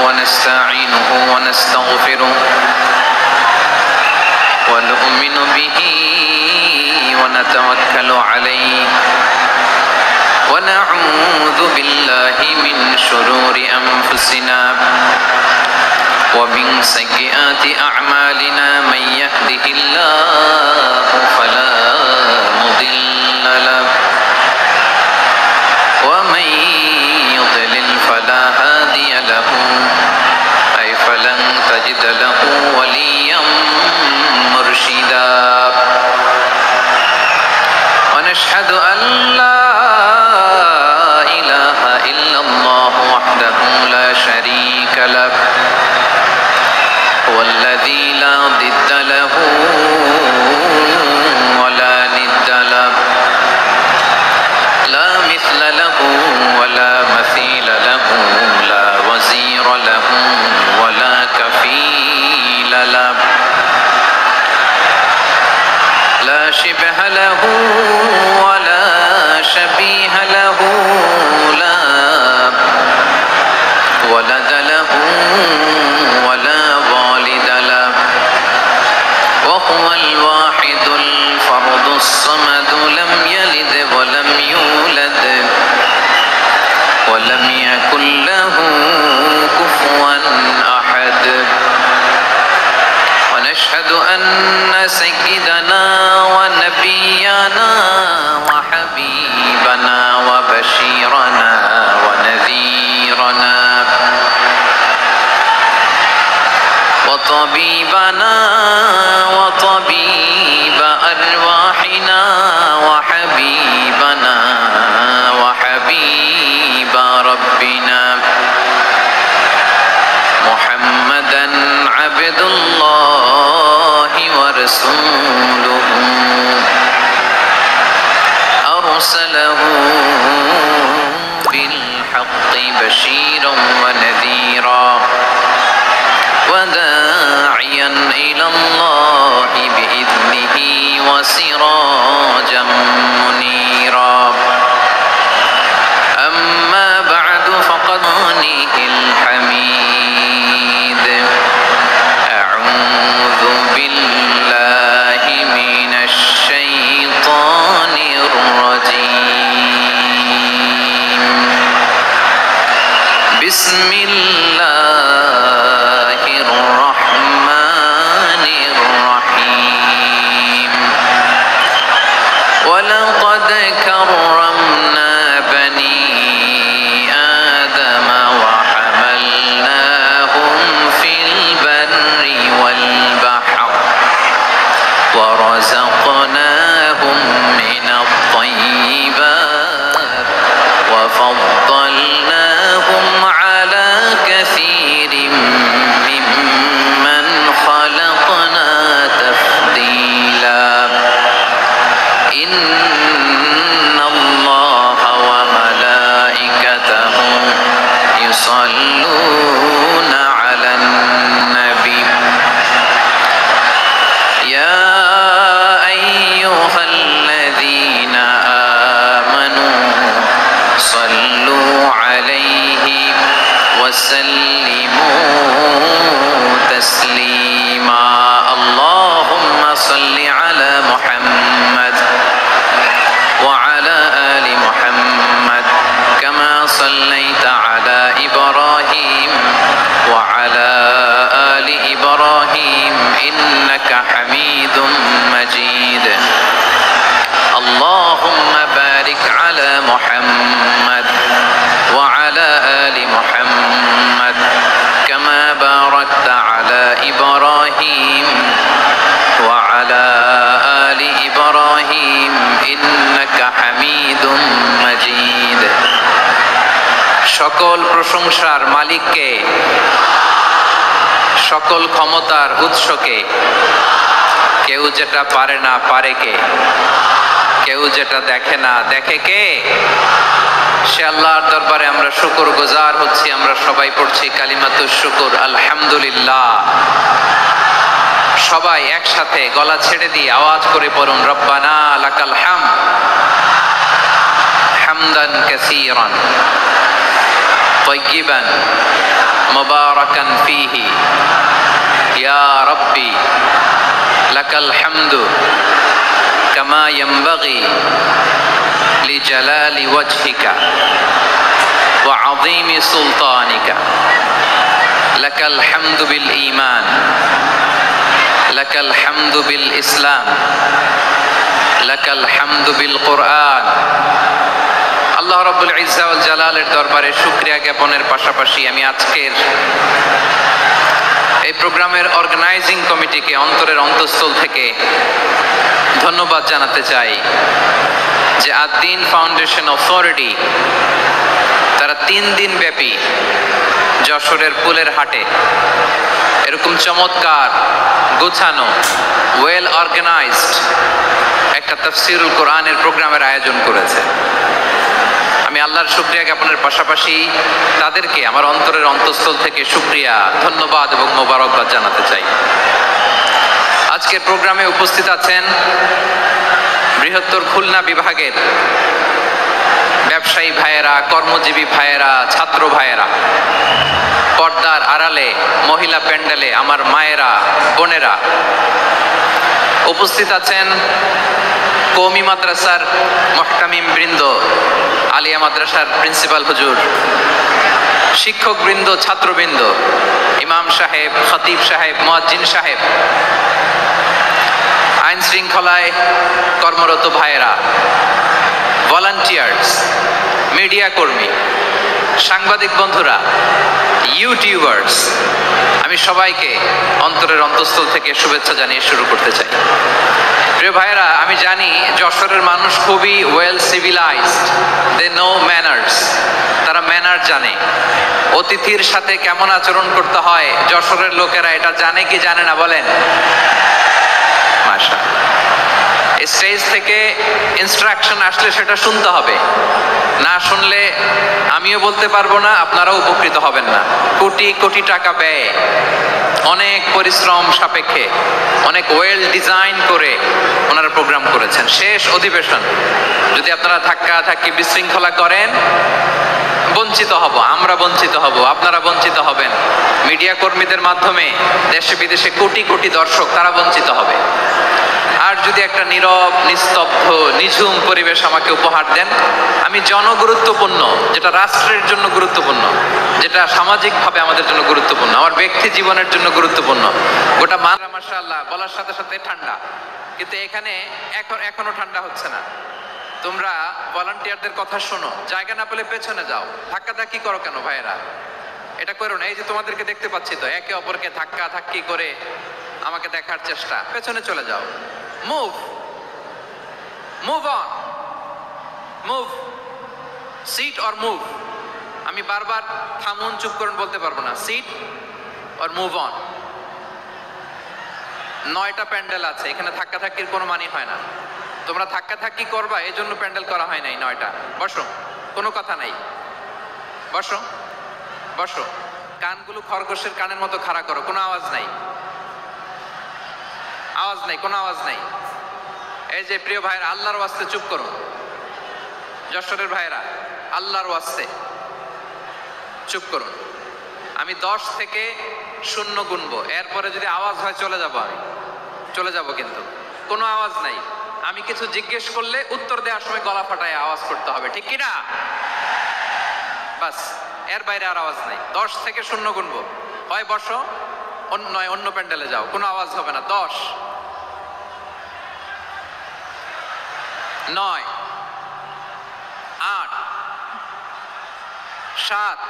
ونستعينه ونستغفره ونؤمن به ونتوكل عليه ونعوذ بالله من شرور أنفسنا ومن سيئات أعمالنا من يهده الله فلا مضل له ومن يضلل فلا هادي له أي فلن تجد له وليا مرشدا ونشهد أن لا إله إلا الله وحده لا شريك له هو الذي لا ضد له ولا ند له لا مثل له ولا مثيل له لا وزير له ولا كفيل له لا شبه له ولا شبيه له لا ولد له ولا والد له وهو الواحد الفرد الصمد لم يلد ولم يولد ولم يكن له كفوا أحد ونشهد أن سيدنا ونبينا وحبيبنا وبشيرنا ونذيرنا وطبيبنا وطبيب أرواحنا وحبيبنا وحبيب ربنا محمدا عبد الله ورسوله أرسله بالحق بشيرا ونذيرا وداعيا إلى الله بإذنه وسراجا منيرا أما بعد فقد غنيه الحميد أعوذ بالله من الشيطان الرجيم بسم الله الرحمن الرحيم ولقد كرمنا بني آدم وحملناهم في البر والبحر ورزقناهم من الطيبات وفضلناهم على كثير ممن خلقنا تفضيلا إن الله وملائكته يصلون على النبي يا أيها الذين آمنوا صلوا عليه وسلموا تسليما اللهم صل على محمد وعلى آل محمد كما صليت على إبراهيم وعلى آل إبراهيم إنك حميد مجيد اللهم بارك على محمد وعلى آل محمد كما باركت على إبراهيم وعلى آل إبراهيم إنك حميد مجيد সকল প্রশংসার মালিককে সকল ক্ষমতার উৎসকে কেউ যেটা পারে না পারে কে কেউ যেটা দেখে না দেখে কে সে আল্লাহর দরবারে আমরা শুকরগুজার হচ্ছি আমরা সবাই পড়ছি কালিমাতুশ শুকর আলহামদুলিল্লাহ সবাই একসাথে গলা ছেড়ে দিয়ে আওয়াজ করে পড়ুন রব্বানা লাকাল হামদ হামদান কাসীরান তাইয়িবান মুবারাকান ফীহি ইয়া রাব্বি লাকাল হামদু কামা ইয়ানবাগি লিজালালি ওয়াজহিকা ওয়া আযীমি সুলতানিকা লাকাল হামদু বিল ঈমান লাকাল হামদু বিল ইসলাম লাকাল হামদু বিল কুরআন। আল্লাহ রাব্বুল ইজ্জা ওয়াল জালালের দরবারে শুকরিয়া জ্ঞাপনের পাশাপাশি আমি আজকের এই প্রোগ্রামের অর্গানাইজিং কমিটিকে অন্তরের অন্তঃস্থল থেকে ধন্যবাদ জানাতে চাই যে আদ-দ্বীন ফাউন্ডেশন অথরিটি তারা 3 দিন ব্যাপী যশোরের ফুলের হাটে এরকম চমৎকার গোছানো ওয়েল অর্গানাইজড একটা তাফসীরুল কোরআনের প্রোগ্রামের আয়োজন করেছে। আমি আল্লাহর শুকরিয়া জ্ঞাপনের পাশাপাশি তাদেরকে আমার অন্তরের অন্তঃস্থল থেকে শুকরিয়া, ধন্যবাদ এবং মোবারকবাদ জানাতে চাই। আজকের প্রোগ্রামে উপস্থিত আছেন বৃহত্তর খুলনা বিভাগের ব্যবসায়ী ভাইয়েরা, কর্মজীবী ভাইয়েরা, ছাত্র ভাইয়েরা, পর্দার আড়ালে মহিলা প্যান্ডেলে আমার মায়েরা, বোনেরা। উপস্থিত আছেন কওমি মাদ্রাসার মুহতামিম বৃন্দ, আলিয়া মাদ্রাসার প্রিন্সিপাল হুজুর, শিক্ষক বৃন্দ, ছাত্রবৃন্দ, ইমাম সাহেব, খতিব সাহেব, মুয়াজ্জিন সাহেব, আইন শৃঙ্খলায় কর্মরত ভাইয়েরা, ভলান্টিয়ার্স, মিডিয়া কর্মী, সাংবাদিক বন্ধুরা, ইউটিউবার্স, আমি সবাইকে অন্তরের অন্তঃস্থল থেকে শুভেচ্ছা জানিয়ে শুরু করতে চাই। প্রিয় ভাইয়েরা, আমি জানি যশোরের মানুষ খুবই well civilized, they know manners, তারা ম্যানার জানে। অতিথির সাথে কেমন আচরণ করতে হয় যশোরের লোকেরা এটা জানে কি জানে না বলেন? মাশাআল্লাহ। স্টেজ থেকে ইনস্ট্রাকশন আসলে সেটা শুনতে হবে, না শুনলে আমিও বলতে পারবো না, আপনারাও উপকৃত হবেন না। কোটি কোটি টাকা ব্যয়, অনেক পরিশ্রম সাপেক্ষে, অনেক ওয়েল ডিজাইন করে ওনারা প্রোগ্রাম করেছেন। শেষ অধিবেশন যদি আপনারা ধাক্কা ধাক্কি বিশৃঙ্খলা করেন, বঞ্চিত হব, আমরা বঞ্চিত হব, আপনারা বঞ্চিত হবেন। মিডিয়া কর্মীদের মাধ্যমে দেশে বিদেশে কোটি কোটি দর্শক তারা বঞ্চিত হবে। আর যদি একটা নীরব, নিস্তব্ধ, নিঝুম পরিবেশ আমাকে উপহার দেন, আমি জনগুরুত্বপূর্ণ, যেটা রাষ্ট্রের জন্য গুরুত্বপূর্ণ, যেটা সামাজিকভাবে আমাদের জন্য গুরুত্বপূর্ণ, আমার ব্যক্তি জীবনের জন্য গুরুত্বপূর্ণ, গোটা মাশাআল্লাহ বলার সাথে সাথে ঠান্ডা, কিন্তু এখানে এখনো ঠান্ডা হচ্ছে না। তোমরা ভলান্টিয়ারদের কথা শোনো, জায়গা না পেলে পেছনে যাও, ধাক্কা ধাক্কি করো কেন ভাইয়েরা? এটা করো না। এই যে তোমাদেরকে দেখতে পাচ্ছি তো, একে অপরকে ধাক্কা ধাক্কি করে আমাকে দেখার চেষ্টা, পেছনে চলে যাও। Move on, move, sit or move. আমি বারবার থামুন, চুপ করুন বলতে পারবো না। Sit or move on. 9টা প্যান্ডেল আছে, এখানে ধাক্কা ধাক্কির কোনো মানি হয় না। তোমরা ধাক্কা ধাক্কি করবা, এই জন্য প্যান্ডেল করা হয় নাই 9টা। বসো, কোনো কথা নাই, বসো বসো। কানগুলো খরগোশের কানের মতো খাড়া করো, কোনো আওয়াজ নাই, আওয়াজ নাই, কোনো আওয়াজ নাই। এই যে প্রিয় ভাইরা, আল্লাহর ওয়াস্তে চুপ করুন। যশোরের ভাইরা, আল্লাহর ওয়াস্তে চুপ করুন। আমি 10 থেকে 0 গুনবো, এরপরে যদি আওয়াজ হয় চলে যাব, আমি চলে যাব, কিন্তু কোনো আওয়াজ নাই। আমি কিছু জিজ্ঞেস করলে উত্তর দেওয়ার সময় গলা ফাটায় আওয়াজ করতে হবে, ঠিক কিনা? বাস, এর বাইরে আর আওয়াজ নাই। 10 থেকে 0 গুনবো, হয় বসো, নয় অন্য প্যান্ডেলে যাও, কোনো আওয়াজ হবে না। 10, 9, 8, 7,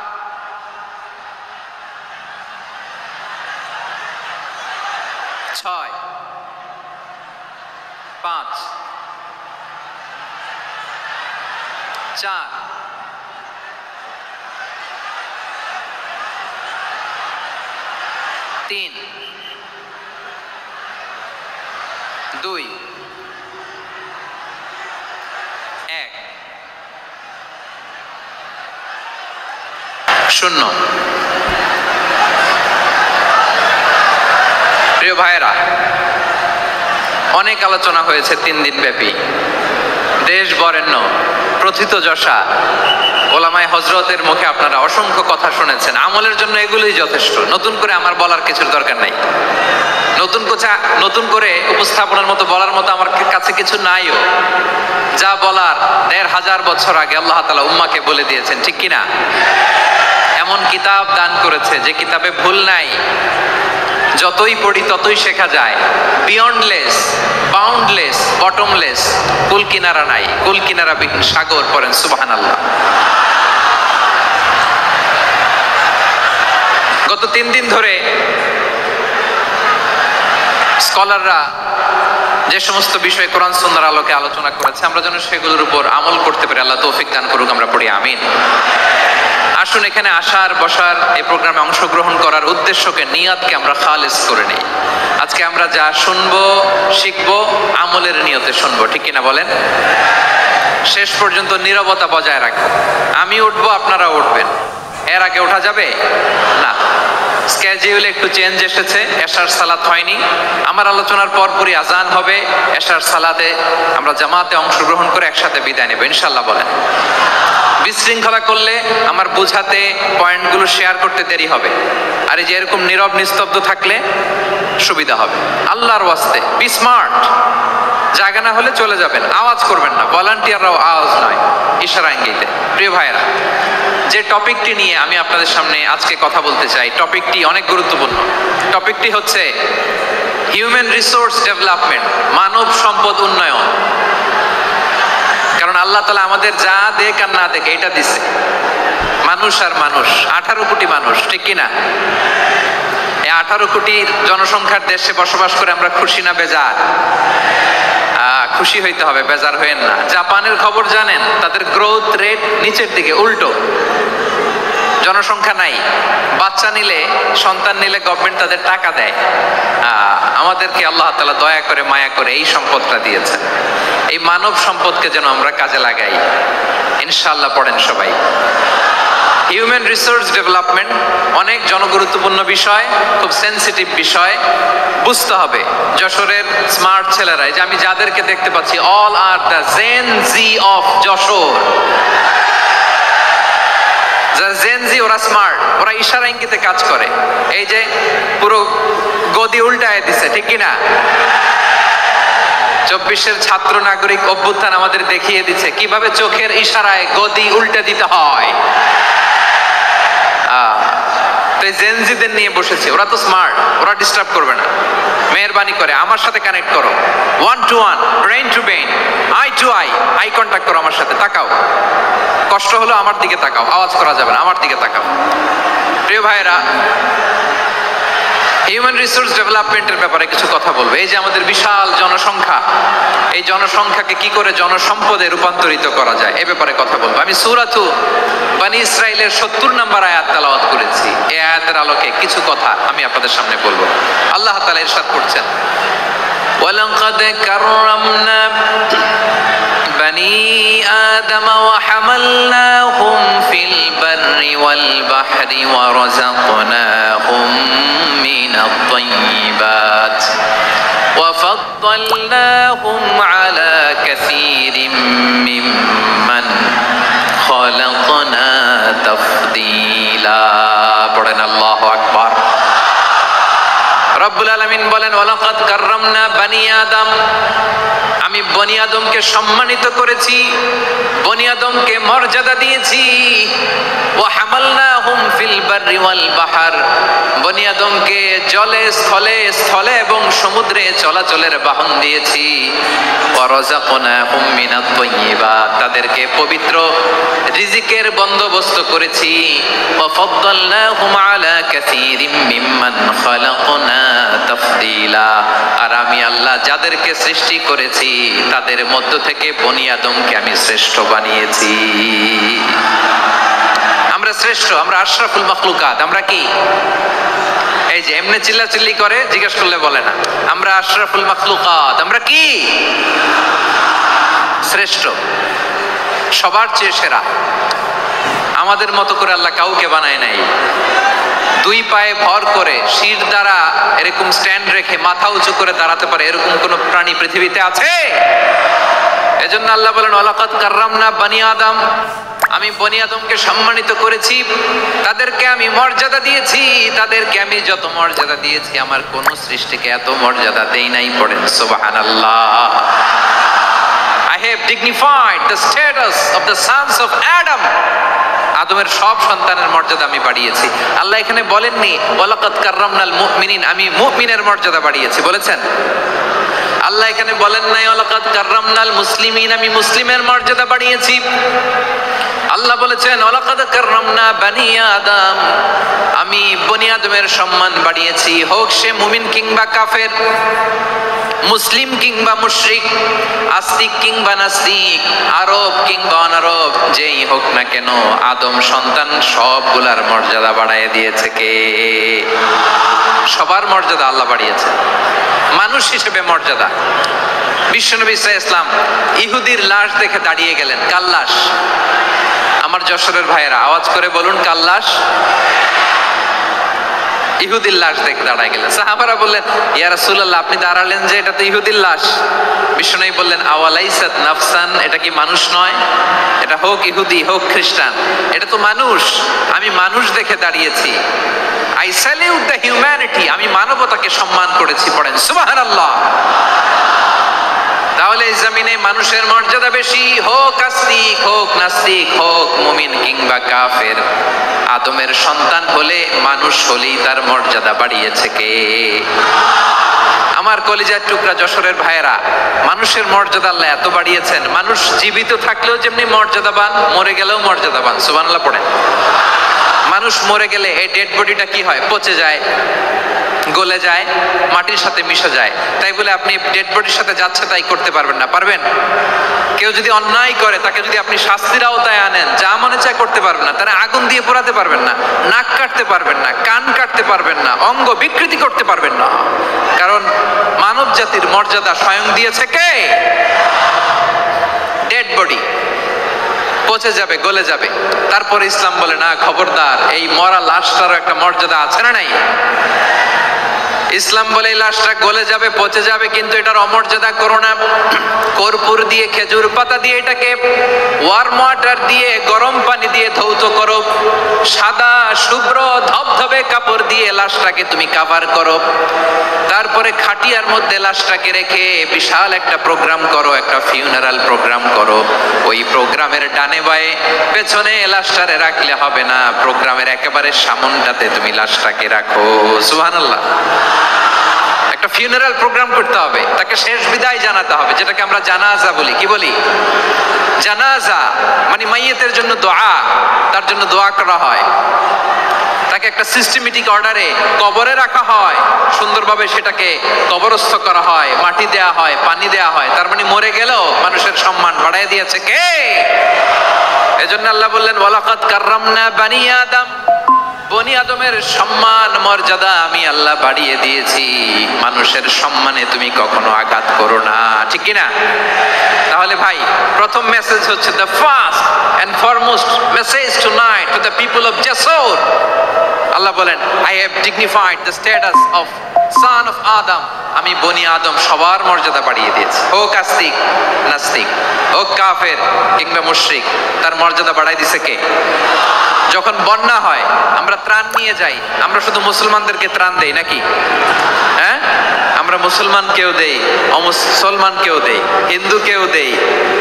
6, 5, 4, 3, 2, 1, 0। প্রিয় ভাইয়েরা, অনেক আলোচনা হয়েছে 3 দিন ব্যাপী, দেশ বরেণ্য প্রথিতযশা ওলামায়ে হযরতের মুখে আপনারা অসংখ্য কথা শুনেছেন। আমলের জন্য এগুলোই যথেষ্ট, নতুন করে আমার বলার কিছুর দরকার নাই। নতুন করে উপস্থাপনের মতো বলার মতো আমার কাছে কিছু নাইও। যা বলার ১৫০০ বছর আগে আল্লাহ তাআলা উম্মাহকে বলে দিয়েছেন, ঠিক কিনা? এমন কিতাব দান করেছে যে কিতাবে ভুল নাই, যতই পড়ি ততই শেখা যায়। বিয়ন্ডলেস, বাউন্ডলেস, বটমলেস, কুল কিনারা নাই, কুল কিনারা বিহীন সাগর। পড়েন সুবহানাল্লাহ। গত ৩ দিন ধরে স্কলাররা যে সমস্ত বিষয়ে কোরআন সুন্নাহর আলোকে আলোচনা করেছে, আমরা যেন সেগুলোর উপর আমল করতে পারি। আল্লাহ তৌফিক দান করুক, আমরা পড়ি আমিন। আসুন এখানে আসার বসার এই প্রোগ্রামে অংশগ্রহণ করার উদ্দেশ্যকে, নিয়তকে আমরা খালিস করে নেই। আজকে আমরা যা শুনবো শিখবো আমলের নিয়তে শুনবো, ঠিক কিনা বলেন? শেষ পর্যন্ত নীরবতা বজায় রাখবো। আমি উঠবো, আপনারা উঠবেন। এর আগে ওঠা যাবে না। স্কেডিউলে একটু চেঞ্জ এসেছে, এশার সালাত হয়নি। আমার আলোচনার পরপরই আজান হবে। এশার সালাতে আমরা জামাতে অংশগ্রহণ করে একসাথে বিদায় নেব ইনশাআল্লাহ। বলেন। বিশৃঙ্খলা করলে আমার বোঝাতে, পয়েন্টগুলো শেয়ার করতে দেরি হবে। আর এই যে এরকম নীরব নিস্তব্ধ থাকলে সুবিধা হবে। আল্লাহর ওয়াস্তে বি স্মার্ট। জায়গা না হলে চলে যাবেন, আওয়াজ করবেন না। ভলান্টিয়াররাও আওয়াজ নয়, ইশারা ইঙ্গিতে। প্রিয় ভাইরা, যে টপিকটি নিয়ে আমি আপনাদের সামনে আজকে কথা বলতে চাই, টপিকটি অনেক গুরুত্বপূর্ণ। টপিকটি হচ্ছে হিউম্যান রিসোর্স ডেভেলপমেন্ট, মানব সম্পদ উন্নয়ন। কারণ আল্লাহ তাআলা আমাদের যা দেখ আর না দেখ এটা দিছে। মানুষ আর মানুষ, 18 কোটি মানুষ, ঠিক কিনা? এই 18 কোটি জনসংখ্যার দেশে বসবাস করে আমরা খুশি না বেজার? খুশি হইতে হবে, বেজার হইেন না। জাপানের খবর জানেন? তাদের গ্রোথ রেট নিচের দিকে, উল্টো। জনসংখ্যা নাই, বাচ্চা নিলে, সন্তান নিলে গভর্নমেন্ট তাদের টাকা দেয়। আমাদেরকে আল্লাহ তাআলা দয়া করে, মায়া করে এই সম্পদটা দিয়েছেন। এই মানব সম্পদকে যেন আমরা কাজে লাগাই ইনশাআল্লাহ। পড়েন সবাই। হিউম্যান রিসোর্স ডেভেলপমেন্ট অনেক জনগুরুত্বপূর্ণ বিষয়, খুব সেনসিটিভ বিষয়। বুঝতে হবে যশোরের স্মার্ট ছেলেরা, যে আমি যাদেরকে দেখতে পাচ্ছি, all are the Gen Z of Jessore. যারা জেন জি, ওরা স্মার্ট, ওরা ইশারা ইঙ্গিতে কাজ করে। এই যে পুরো গদি উল্টায় দিছে, ঠিক কিনা? 24-এর ছাত্র নাগরিক অভ্যুত্থান আমাদের দেখিয়ে দিচ্ছে কিভাবে চোখের ইশারায় গদি উল্টে দিতে হয়। জেনজিদের নিয়ে বসেছে, ওরা তো স্মার্ট, ওরা ডিস্টার্ব করবে না। মেহেরবানি করে আমার সাথে কানেক্ট করো, 1 to 1, brain to brain, eye to eye, eye contact করো আমার সাথে। তাকাও, কষ্ট হলো আমার দিকে তাকাও, আওয়াজ করা যাবে না, আমার দিকে তাকাও। প্রিয় ভাইয়েরা, হিউম্যান রিসোর্স ডেভেলপমেন্টের ব্যাপারে কিছু কথা বলবো। এই যে আমাদের বিশাল জনসংখ্যা, এই জনসংখ্যাকে কি করে জনসম্পদে রূপান্তরিত করা যায় এ ব্যাপারে কথা বলবো। আমি সূরাতু বনী ইসরাইলের 70 নম্বর আয়াত তেলাওয়াত করেছি। এই আয়াতের আলোকে কিছু কথা আমি আপনাদের সামনে বলবো। আল্লাহ তাআলা ইরশাদ করছেন, ওয়ালাকাদ কাররামনা বনী আদম ওয়া হামালনাহুম ফিল বাররি ওয়াল বাহরি ওয়া রাযাকনাহুম মিনাত তাইয়্যিবাত ওয়া ফাদ্দালনাহুম আলা কাসীরিম মিম্মান খালাকনা তাফদীলা। পড়েন আল্লাহু আকবার। রব্বুল আলামিন বলেন, ওয়ালাকাদ কাররামনা বনী আদম, আমি বনী আদমকে সম্মানিত করেছি, বনী আদমকে মর্যাদা দিয়েছি। ওয়া হামালনাহুম ফিল বাররি ওয়াল বাহর, বনী আদমকে জলে, স্থলে, স্থলে এবং সমুদ্রে চলাচলের বাহন দিয়েছি। ওয়া রাযাকনাহুম মিনাত তাইয়্যিবাত, তাদেরকে পবিত্র রিজিকের বন্দোবস্ত করেছি। ওয়া ফাদ্দালনাহুম আলা কাসীরিম মিম্মান খালাকনা তাফদীলা, আর আমি আল্লাহ যাদেরকে সৃষ্টি করেছি তাদের মধ্য থেকে বনী আদমকে আমি শ্রেষ্ঠ বানিয়েছি। আমরা শ্রেষ্ঠ, আমরা আশরাফুল মাখলুকাত। আমরা কি? এই যে এমনি চিল্লাচিল্লি করে, জিজ্ঞেস করলে বলে না। আমরা আশরাফুল মাখলুকাত। আমরা কি? শ্রেষ্ঠ, সবার চেয়ে সেরা। আমাদের মতো করে আল্লাহ কাউকে বানায় নাই। 2 পায়ে ভর করে, শির দ্বারা এরকম স্ট্যান্ড রেখে মাথা উঁচু করে দাঁড়াতে পারে এরকম কোন প্রাণী পৃথিবীতে আছে? এজন্য আল্লাহ বলেন ওয়ালাকাদ কাররামনা বানি আদম, আমি বনি আদমকে সম্মানিত করেছি, তাদেরকে আমি মর্যাদা দিয়েছি, তাদেরকে আমি যত মর্যাদা দিয়েছি আমার কোন সৃষ্টিকে এত মর্যাদা দেই নাই। পড়েন সুবহানাল্লাহ। I have dignified the status of the sons of Adam. আদমের সব সন্তানের মর্যাদা আমি বাড়িয়েছি। আল্লাহ এখানে বলেননি ওয়ালাকাদ কাররামনাল মুমিনিন, আমি মুমিনের মর্যাদা বাড়িয়েছি, বলেছেন? আল্লাহ এখানে বলেন নাই ওয়ালাকাদ কাররামনাল মুসলিমিন, আমি মুসলিমের মর্যাদা বাড়িয়েছি। আল্লাহ বলেছেন ওয়ালাকাদ কাররামনা বানি আদম, আমি বনি আদমের সম্মান বাড়িয়েছি, হোক সে মুমিন কিংবা কাফের, মুসলিম কিংবা মুশরিক, আস্তিক কিংবা নাস্তিক, আরব কিংবা অনারব, যেই হোক না কেন আদম সন্তান সবগুলার মর্যাদা বাড়ায় দিয়েছে কে? সবার মর্যাদা আল্লাহ বাড়িয়েছে, মানুষ হিসেবে মর্যাদা। বিশ্বনবী সাল্লাল্লাহু আলাইহি ওয়াসাল্লাম ইহুদির লাশ দেখে দাঁড়িয়ে গেলেন। কার লাশ? আমার যশোরের ভাইয়েরা আওয়াজ করে বলুন, কার লাশ? ইহুদির লাশ দেখে দাঁড়ায় গেলেন। সাহাবারা বললেন ইয়া রাসূলুল্লাহ, আপনি দাঁড়ালেন যে, এটা তো ইহুদির লাশ। বিশ্বনবী বললেন আওয়ালাইসাত নাফসান, এটা কি মানুষ নয়? এটা হোক ইহুদি হোক খ্রিস্টান, এটা তো মানুষ। আমি মানুষ দেখে দাঁড়িয়েছি। আই স্যালিউট দ্য হিউম্যানিটি, আমি মানবতাকে সম্মান করেছি। পড়েন সুবহানাল্লাহ। তাহলে এই জমিনে মানুষের মর্যাদা বেশি, হোক আস্তিক হোক নাস্তিক, হোক মুমিন কিংবা কাফের। আদমের সন্তান হলে, মানুষ হলেই তার মর্যাদা বাড়িয়েছে কে? আমার কলিজার টুকরা যশোরের ভাইয়েরা, মানুষের মর্যাদা আল্লাহ এত বাড়িয়েছেন, মানুষ জীবিত থাকলেও যেমনি মর্যাদাবান, মরে গেলেও মর্যাদাবান। সুবহানাল্লাহ পড়েন। মানুষ মরে গেলে এই ডেড বডিটা কি হয়? পচে যায়, গলে যায়, মাটির সাথে মিশে যায়। তাই বলে আপনি ডেড বডির সাথে যাচ্ছে তাই করতে পারবেন না, পারবেন? কেউ যদি অন্যায় করে তাকে যদি আপনি শাস্তির আওতায় আনেন, যা মনে চায় করতে পারবেন না। তারা আগুন দিয়ে পোড়াতে পারবেন না, নাক কাটতে পারবেন না, কান কাটতে পারবেন না, অঙ্গ বিকৃতি করতে পারবেন না। কারণ মানব জাতির মর্যাদা স্বয়ং দিয়েছে কে? ডেড বডি পচে যাবে, গলে যাবে। তারপরে ইসলাম বলে না, খবরদার, এই মরা লাশটারও একটা মর্যাদা আছে না নাই? ইসলাম বলে এই লাশটা গলে যাবে, পচে যাবে, কিন্তু এটার অমর্যাদা করো না। কর্পূর দিয়ে, খেজুর পাতা দিয়ে এটাকে ওয়ার্ম ওয়াটার দিয়ে, গরম পানি দিয়ে ধৌত করো। সাদা শুভ্র ধবধবে কাপড় দিয়ে লাশটাকে তুমি কাভার করো। তারপরে খাটিয়ার মধ্যে লাশটাকে রেখে বিশাল একটা প্রোগ্রাম করো, একটা ফিউনারাল প্রোগ্রাম করো। ওই প্রোগ্রামের ডানে বায়ে পেছনে লাশটারে রাখলে হবে না, প্রোগ্রামের একেবারে সামনটাতে তুমি লাশটাকে রাখো। সুবহানাল্লাহ। একটা ফিউনারাল প্রোগ্রাম করতে হবে, তাকে শেষ বিদায় জানাতে হবে, যেটাকে আমরা জানাজা বলি। কি বলি? জানাজা মানে মাইয়িতের জন্য দোয়া, তার জন্য দোয়া করা হয়। তাকে একটা সিস্টেমেটিক অর্ডারে কবরে রাখা হয়, সুন্দরভাবে সেটাকে কবরস্থ করা হয়, মাটি দেয়া হয়, পানি দেয়া হয়। তার মানে মরে গেলেও মানুষের সম্মান বাড়ায় দিয়েছে কে? এজন্য আল্লাহ বললেন ওয়ালাকাদ কাররামনা বানি আদম, বনি আদমের সম্মান মর্যাদা আমি আল্লাহ বাড়িয়ে দিয়েছি। মানুষের সম্মানে তুমি কখনো আঘাত করো না, ঠিক কি না? তাহলে ভাই, প্রথম মেসেজ হচ্ছে the first and foremost message tonight to the people of Jasur. আল্লাহ বলেন I have dignified the status of son of Adam. আমি বনি আদম সবার মর্যাদা বাড়িয়ে দিয়েছি, হোক আস্তিক নাস্তিক, হোক কাফের কিংবা মুশরিক, তার মর্যাদা বাড়াই দিছে কে? যখন বন্যা হয় আমরা ত্রাণ নিয়ে যাই, আমরা শুধু মুসলমানদেরকে ত্রাণ দেই নাকি? হ্যাঁ, আমরা মুসলমানকেও দেই, অমুসলমানকেও দেই, হিন্দুকেও দেই,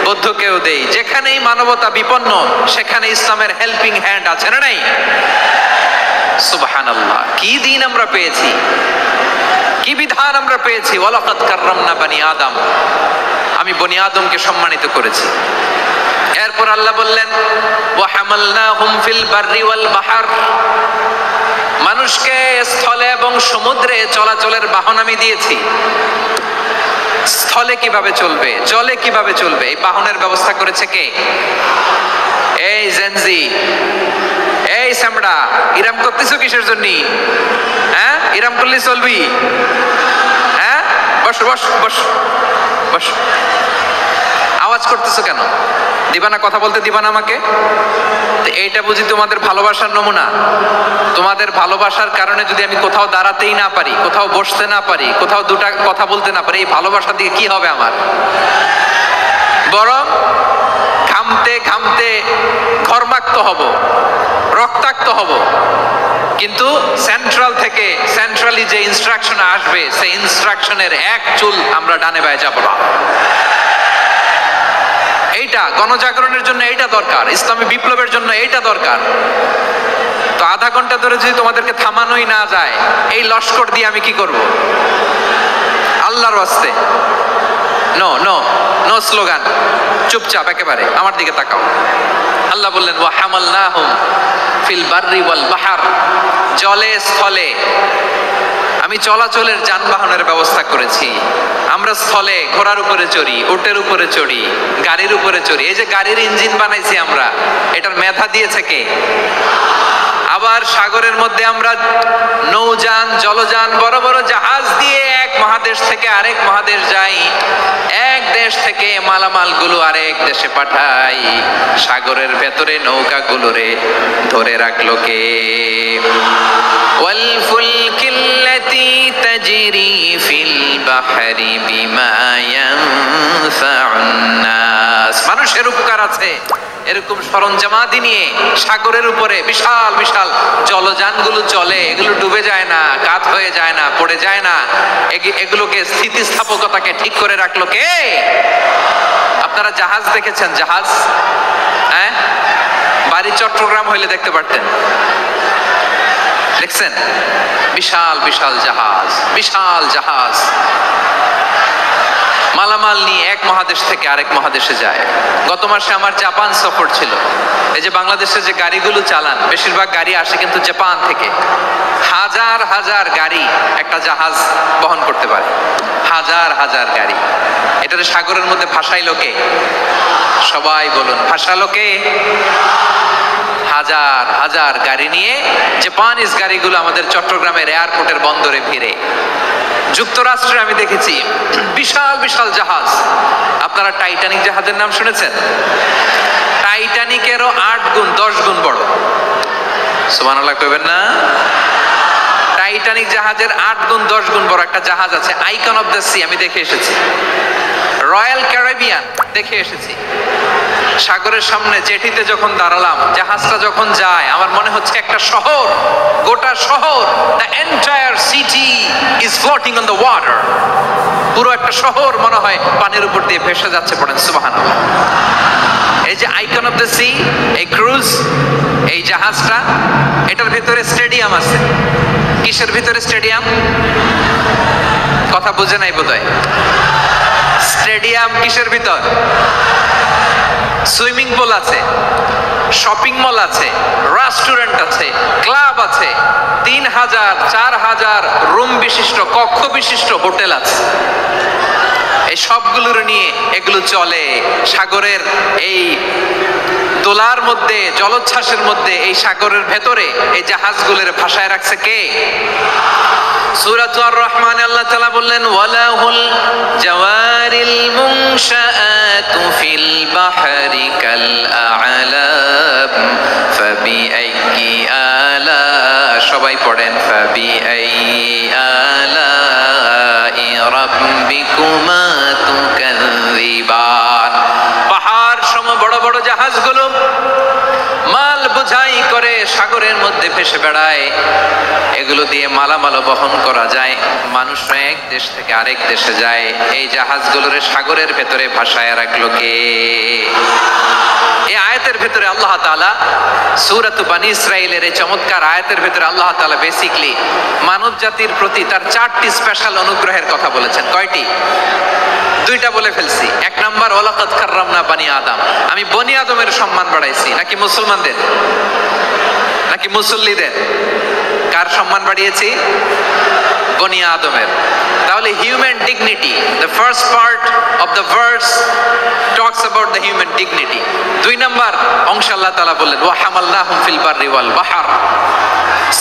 বৌদ্ধকেও দেই। যেখানেই মানবতা বিপন্ন সেখানে ইসলামের হেল্পিং হ্যান্ড আছে না নাই? সুবহানাল্লাহ। কি দিন আমরা পেয়েছি, কি বিধান আমরা পেয়েছি। ওয়ালাকাদ কাররামনা বানি আদম, আমি বনি আদমকে সম্মানিত করেছি। এরপর আল্লাহ বললেন ওয়া হামালনাহুম ফিল বাররি ওয়াল বাহর, মানুষকে স্থলে এবং সমুদ্রে চলাচলের বাহন আমি দিয়েছি। স্থলে কিভাবে চলবে, জলে কিভাবে চলবে, এই বাহনের ব্যবস্থা করেছে কে? এই জেনজি, এই সামড়া, ইরাম করতেছো কিসের জন্য? হ্যাঁ, ইরাম করলে চলবি? হ্যাঁ, বস বস বস বস। আওয়াজ করতেছো কেন? দিবানা, কথা বলতে দিবানা আমাকে? এইটা বুঝি তোমাদের ভালোবাসার নমুনা? তোমাদের ভালোবাসার কারণে যদি আমি কোথাও দাঁড়াতেই না পারি, কোথাও বসতে না পারি, কোথাও দুটা কথা বলতে না পারি, এই ভালোবাসা দিয়ে কি হবে আমার? বরং ঘামতে ঘামতে ঘর্মাক্ত হব, রক্তাক্ত হব, কিন্তু সেন্ট্রালি যে ইনস্ট্রাকশন আসবে সেই ইনস্ট্রাকশনের এক চুল আমরা ডানে বায়ে যাব না। এইটা গণজাগরণের জন্য এইটা দরকার, ইসলামী বিপ্লবের জন্য এইটা দরকার। তো আধা ঘন্টা ধরে যদি তোমাদেরকে থামানোই না যায়, এই লস্কর দিয়ে আমি কি করব? আল্লাহর ওয়াস্তে নো নো নো স্লোগান, চুপচাপ একেবারে আমার দিকে তাকাও। আল্লাহ বললেন ওয়া হামালনাহুম ফিল বাররি ওয়াল বাহর, জলে স্থলে আমি চলাচলের যানবাহনের ব্যবস্থা করেছি। আমরা স্থলে ঘোড়ার উপরে চড়ি, উটের উপরে চড়ি, গাড়ির উপরে চড়ি। এই যে গাড়ির ইঞ্জিন বানাইছি আমরা, এটার মেধা দিয়েছে কে? আবার সাগরের মধ্যে আমরা নৌযান, জলযান, বড় বড় জাহাজ দিয়ে এক মহাদেশ থেকে আরেক মহাদেশ যাই, এক দেশ থেকে মালামাল গুলো আরেক দেশে পাঠাই। সাগরের ভেতরে নৌকাগুলোরে ধরে রাখলো কে? ওয়াল ফুলকিল্লাতী তাজরি ফিল বাহরি বিমা ইয়ানফাউন নাস। মানুষের উপকার আছে এরকম সরঞ্জামাদি নিয়ে সাগরের উপরে বিশাল বিশাল জলযানগুলো চলে, এগুলো ডুবে যায় না, কাত হয়ে যায় না, পড়ে যায় না। এগুলোকে স্থিতিস্থাপকতাকে ঠিক করে রাখলো কে? আপনারা জাহাজ দেখেছেন? জাহাজ, হ্যাঁ, বাড়ি চট্টগ্রাম হইলে দেখতে পারতেন, দেখছেন? বিশাল বিশাল জাহাজ, বিশাল জাহাজ মালামাল নিয়ে এক মহাদেশ থেকে আরেক মহাদেশে যায়। গত মাসে আমার জাপান সফর ছিল। এই যে বাংলাদেশে যে গাড়িগুলো চালান, বেশিরভাগ গাড়ি আসে কিন্তু জাপান থেকে। হাজার হাজার গাড়ি একটা জাহাজ বহন করতে পারে, হাজার হাজার গাড়ি। এটারে সাগরের মধ্যে ভাসাইলো কে? সবাই বলুন, ভাসালো কে? হাজার হাজার গাড়ি নিয়ে জাপানিজ গাড়িগুলো আমাদের চট্টগ্রামের এয়ারপোর্টের বন্দরে ভিড়ে। যুক্তরাষ্ট্রে আমি দেখেছি বিশাল বিশাল জাহাজ। আপনারা টাইটানিক জাহাজের নাম শুনেছেন? টাইটানিকেরও 8 গুণ 10 গুণ বড়। সুবহানাল্লাহ কইবেন না? টাইটানিক জাহাজের 8 গুণ 10 গুণ বড় একটা জাহাজ আছে, আইকন অফ দ্য সি, আমি দেখে এসেছি। রয়্যাল ক্যারিবিয়ান দেখে এসেছি। সাগরের সামনে জেটিতে যখন দাঁড়ালাম, জাহাজটা যখন যায়, আমার মনে হচ্ছে একটা শহর, গোটা শহর, the entire city is floating on the water। পুরো একটা শহর মনে হয় পানির উপর দিয়ে ভেসে যাচ্ছে। পড়েন সুবহানাল্লাহ। এই যে আইকন অফ দ্য সি, এই ক্রুজ, এই জাহাজটা, এটার ভিতরে স্টেডিয়াম আছে। কিসের ভিতরে স্টেডিয়াম? কথা বুঝে নাই বোধহয়। স্টেডিয়াম কিসের ভিতর? সুইমিং পুল আছে, শপিং মল আছে, রেস্টুরেন্ট আছে, ক্লাব আছে, 3000 4000 রুম বিশিষ্ট, কক্ষ বিশিষ্ট হোটেল আছে। এই সবগুলোর নিয়ে এগুলো চলে সাগরের এই দোলার মধ্যে, জলোচ্ছ্বাসের মধ্যে, এই সাগরের ভেতরে এই জাহাজগুলোর ভাষায় রাখছে কে? সূরাতুর আর-রহমানে আল্লাহ তাআলা বললেন ওয়ালাহুল জাওয়ারিল মুনশাআতু ফিল বাহরি কাল আ'লাম ফাবিআইয়ি আলা, সবাই পড়েন, ফাবিআইয়ি আলা'i রাব্বিকুমা তুকাযযিবান। পাহাড় সম বড় বড় জাহাজগুলো মাল বোঝাই করে সাগরের মধ্যে ভেসে বেড়ায়। এগুলো দিয়ে মালামাল বহন করা যায়, মানুষরা এক দেশ থেকে আরেক দেশে যায়। এই জাহাজগুলোরে সাগরের ভেতরে ভাসায় রাখলো কে? এই আয়াতের ভেতরে আল্লাহ তাআলা সূরাত বনী ইসরাঈলের এই চমৎকার আয়াতের ভেতরে আল্লাহ তাআলা বেসিক্যালি মানব জাতির প্রতি তার 4টি স্পেশাল অনুগ্রহের কথা বলেছেন। কয়টি? 2টা বলে ফেলছি। 1 নাম্বার, ওয়ালাকাদ কাররামনা বনী আদম, আমি বনী আদমের সম্মান বাড়াইছি। নাকি মুসলমানদের? নাকি মুসল্লিদের? কার সম্মান বাড়িয়েছি? বনী আদমের। তাহলে human dignity, the first part of the verse talks about the human dignity। 2 number অংশ আল্লাহ তাআলা বললেন ওয়া হামালনাহুম ফিল বাররি ওয়াল বাহর,